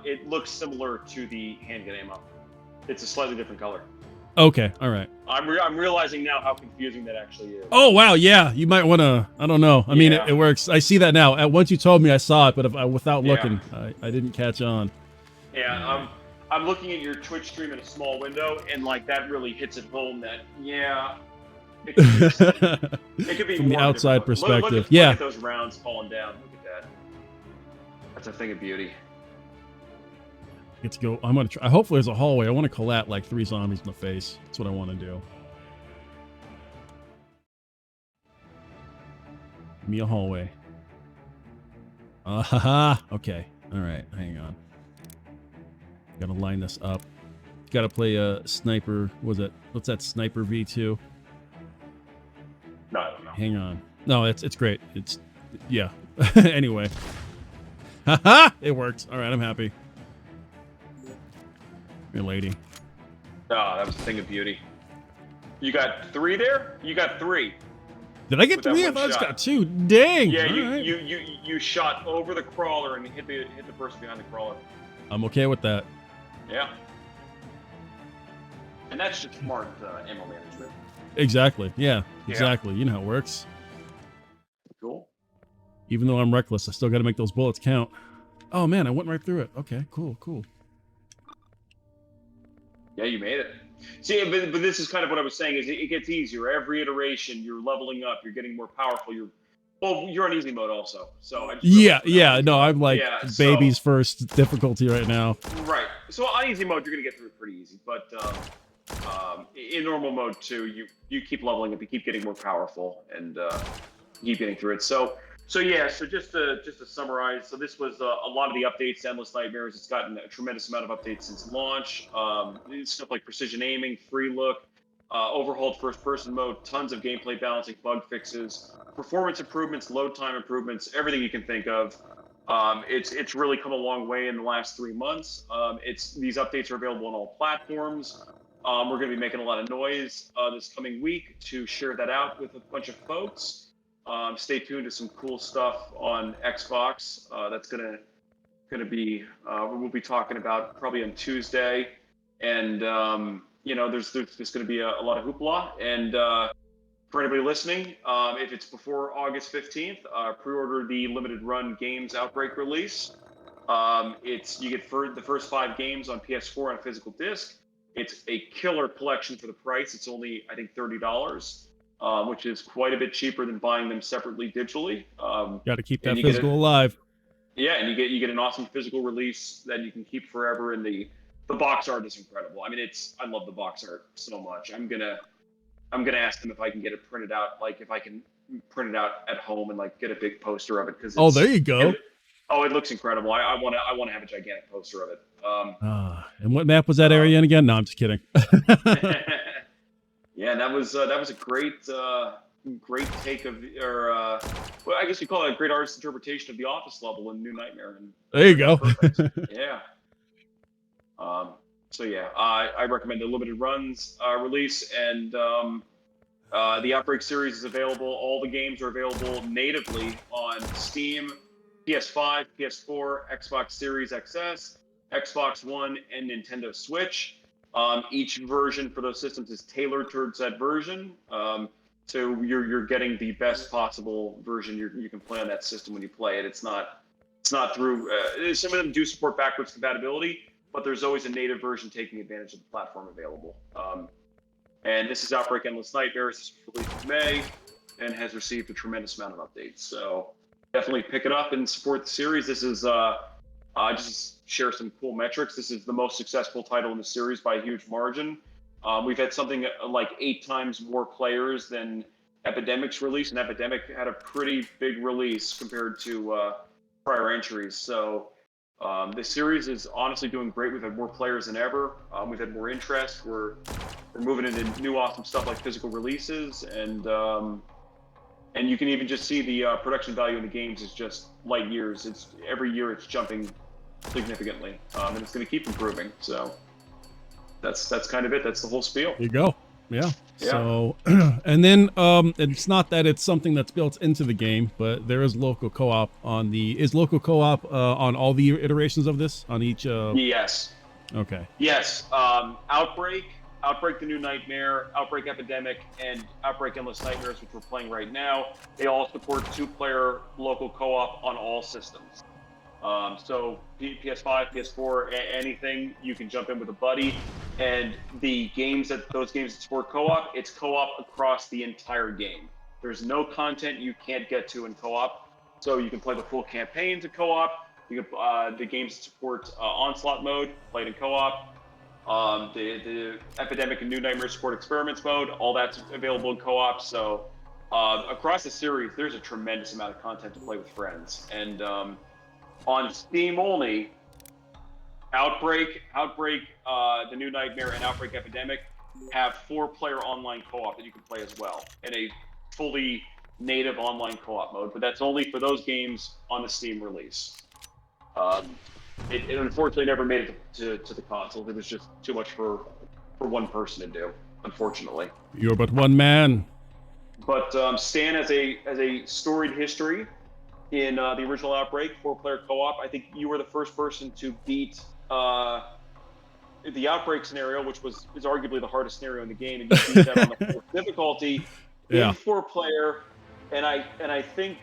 Speaker 2: it looks similar to the handgun ammo. It's a slightly different color.
Speaker 1: Okay. All right.
Speaker 2: I'm realizing now how confusing that actually is.
Speaker 1: Oh wow, yeah. You might want to. I don't know. I mean, it works. I see that now. Once you told me, I saw it, but without looking, I didn't catch on.
Speaker 2: Yeah. I'm looking at your Twitch stream in a small window, and like that really hits it home. That it could be
Speaker 1: from the outside perspective.
Speaker 2: Look at those rounds falling down. Look at that. That's a thing of beauty.
Speaker 1: Get to go. I'm gonna try. Hopefully, there's a hallway. I want to collat like 3 zombies in the face. That's what I want to do. Give me a hallway. Okay. All right. Hang on. Gotta line this up. Gotta play a sniper. What's that? Sniper V2.
Speaker 2: No, I don't know.
Speaker 1: Hang on. No, it's great. Yeah. Anyway. Haha! It worked. All right. I'm happy. Your lady.
Speaker 2: Oh, that was a thing of beauty. You got 3 there? You got 3.
Speaker 1: Did I get 3? I thought I just got 2. Dang.
Speaker 2: Yeah,
Speaker 1: right.
Speaker 2: you shot over the crawler and hit the person behind the crawler.
Speaker 1: I'm okay with that.
Speaker 2: Yeah. And that's just smart ammo management.
Speaker 1: Exactly. Yeah. Exactly. You know how it works.
Speaker 2: Cool.
Speaker 1: Even though I'm reckless, I still got to make those bullets count. Oh man, I went right through it. Okay. Cool.
Speaker 2: Yeah, you made it. See, but this is kind of what I was saying. Is it gets easier every iteration. You're leveling up. You're getting more powerful. You're on easy mode also. So
Speaker 1: no, I'm like baby's first difficulty right now.
Speaker 2: Right. So on easy mode, you're gonna get through it pretty easy. But in normal mode too, you keep leveling up. You keep getting more powerful and keep getting through it. So So yeah, so just to summarize, so this was a lot of the updates to Endless Nightmares. It's gotten a tremendous amount of updates since launch. Stuff like precision aiming, free look, overhauled first-person mode, tons of gameplay balancing, bug fixes, performance improvements, load time improvements, everything you can think of. It's really come a long way in the last 3 months. These updates are available on all platforms. We're going to be making a lot of noise this coming week to share that out with a bunch of folks. Stay tuned to some cool stuff on Xbox. That's gonna be we'll be talking about probably on Tuesday, and there's going to be a lot of hoopla. And for anybody listening, if it's before August 15th, pre-order the limited run games Outbreak release. You get the first 5 games on PS4 on a physical disc. It's a killer collection for the price. It's only, I think, $30. Which is quite a bit cheaper than buying them separately digitally.
Speaker 1: Got to keep that physical alive.
Speaker 2: Yeah, and you get an awesome physical release that you can keep forever. And the box art is incredible. I mean, I love the box art so much. I'm gonna ask them if I can get it printed out, like if I can print it out at home and like get a big poster of it. Because
Speaker 1: there you go.
Speaker 2: It looks incredible. I want to have a gigantic poster of it.
Speaker 1: And what map was that area in again? No, I'm just kidding.
Speaker 2: Yeah, that was a great take of, well, I guess you call it a great artist's interpretation of the Office level in New Nightmare. And
Speaker 1: there you go.
Speaker 2: Yeah. So yeah, I recommend the limited runs release, and the Outbreak series is available. All the games are available natively on Steam, PS5, PS4, Xbox Series XS, Xbox One, and Nintendo Switch. Each version for those systems is tailored towards that version. So you're getting the best possible version you can play on that system when you play it. It's not through. Some of them do support backwards compatibility, but there's always a native version taking advantage of the platform available. And this is Outbreak Endless Nightmares. This was released in May and has received a tremendous amount of updates. So definitely pick it up and support the series. This is just share some cool metrics. This is the most successful title in the series by a huge margin. We've had something like 8 times more players than Epidemic's release, and Epidemic had a pretty big release compared to prior entries. So the series is honestly doing great. We've had more players than ever. We've had more interest. We're moving into new awesome stuff like physical releases, and you can even just see the production value in the games is just light years. Every year it's jumping significantly, and it's going to keep improving. So that's kind of it. That's the whole spiel.
Speaker 1: There you go. Yeah. So, and then it's not that it's something that's built into the game, but there is local co-op on is local co-op on all the iterations of this on each?
Speaker 2: Yes.
Speaker 1: Okay.
Speaker 2: Yes. Outbreak, the New Nightmare, Outbreak Epidemic, and Outbreak Endless Nightmares, which we're playing right now, they all support 2-player local co-op on all systems. So PS5, PS4, anything, you can jump in with a buddy. And those games that support co-op, it's co-op across the entire game. There's no content you can't get to in co-op. So you can play the full campaigns in co-op. You can, the games that support Onslaught mode, played in co-op. The Epidemic and New Nightmare support Experiments mode, all that's available in co-op. So across the series, there's a tremendous amount of content to play with friends. And on Steam only, Outbreak, the New Nightmare, and Outbreak Epidemic have 4-player online co-op that you can play as well in a fully native online co-op mode. But that's only for those games on the Steam release. It unfortunately never made it to the console. It was just too much for one person to do, unfortunately.
Speaker 1: You're but one man.
Speaker 2: But Stan has a storied history in the original Outbreak 4-player co-op. I think you were the first person to beat the Outbreak scenario, which is arguably the hardest scenario in the game, and you beat that on the 4th difficulty in 4-player. And I think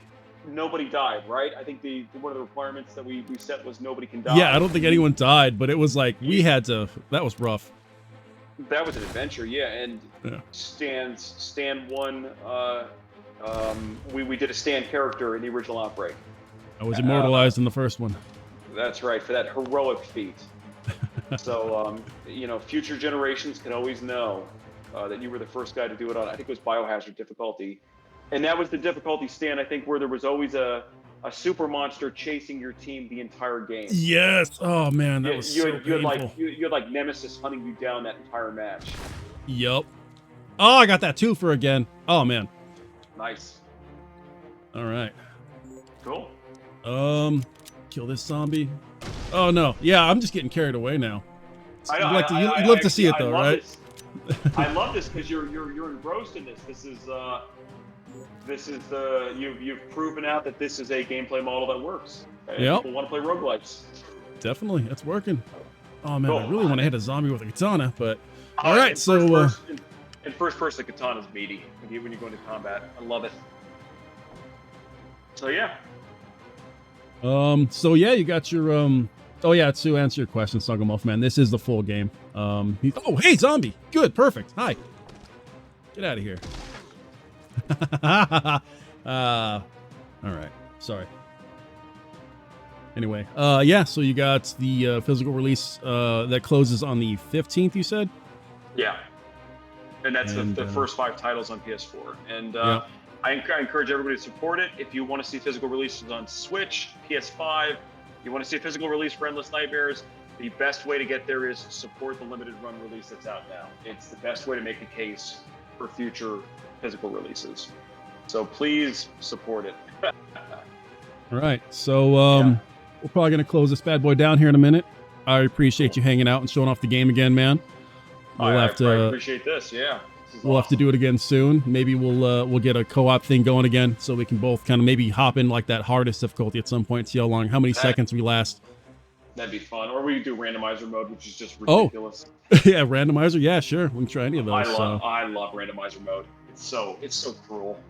Speaker 2: nobody died, right? I think one of the requirements that we set was nobody can die.
Speaker 1: Yeah, I don't think anyone died, but it was like we had to. That was rough.
Speaker 2: That was an adventure, yeah. And Stan won. We did a Stan character in the original Outbreak.
Speaker 1: I was immortalized in the first one.
Speaker 2: That's right, for that heroic feat. So, future generations can always know that you were the first guy to do it on, I think it was Biohazard difficulty. And that was the difficulty, Stan, I think, where there was always a super monster chasing your team the entire game.
Speaker 1: Yes. Oh man, that was so painful.
Speaker 2: You had like Nemesis hunting you down that entire match.
Speaker 1: Yup. Oh, I got that too for again. Oh man.
Speaker 2: Nice.
Speaker 1: All right.
Speaker 2: Cool.
Speaker 1: Kill this zombie. Oh no. Yeah, I'm just getting carried away now. You'd
Speaker 2: I'd
Speaker 1: love to see it though, right?
Speaker 2: I love this because you're engrossed in this. This is you've proven out that this is a gameplay model that works.
Speaker 1: Yeah.
Speaker 2: People want to play roguelikes.
Speaker 1: Definitely, it's working. Oh man,
Speaker 2: Cool.
Speaker 1: I really want to hit a zombie with a katana, but all
Speaker 2: right.
Speaker 1: right. So
Speaker 2: in first person, the katana's meaty when you go into combat. I love it. So yeah.
Speaker 1: So yeah, you got your Oh yeah, to answer your question, Snugglemuff Man, this is the full game. Oh hey, zombie. Good, perfect. Hi. Get out of here. All right. Sorry. Anyway, yeah, so you got the physical release that closes on the 15th, you said?
Speaker 2: Yeah. And that's the first 5 titles on PS4. And
Speaker 1: yeah.
Speaker 2: I encourage everybody to support it. If you want to see physical releases on Switch, PS5, you want to see a physical release for Endless Nightmares, the best way to get there is support the limited run release that's out now. It's the best way to make a case for future physical releases. So please support it.
Speaker 1: All right. So we're probably going to close this bad boy down here in a minute. I appreciate you hanging out and showing off the game again, man.
Speaker 2: I appreciate this. Yeah.
Speaker 1: We'll have to do it again soon. Maybe we'll get a co-op thing going again, so we can both kind of maybe hop in like that hardest difficulty at some point, see how many seconds we last.
Speaker 2: That'd be fun. Or we could do randomizer mode, which is just ridiculous.
Speaker 1: Oh, yeah, randomizer. Yeah, sure. We can try any of those.
Speaker 2: I love randomizer mode. It's so cruel.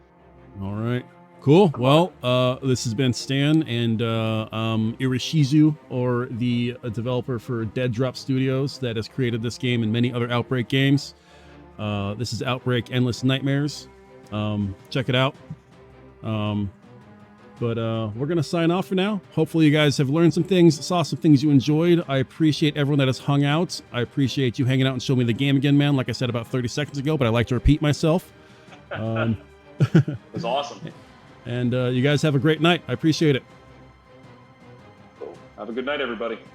Speaker 1: All right. Cool. Well, this has been Stan and Urishizu, or the developer for Dead Drop Studios that has created this game and many other Outbreak games. This is Outbreak Endless Nightmares. Check it out. But we're going to sign off for now. Hopefully you guys have learned some things, saw some things you enjoyed. I appreciate everyone that has hung out. I appreciate you hanging out and showing me the game again, man, like I said about 30 seconds ago, but I like to repeat myself.
Speaker 2: It was awesome.
Speaker 1: And you guys have a great night. I appreciate it.
Speaker 2: Cool. Have a good night, everybody.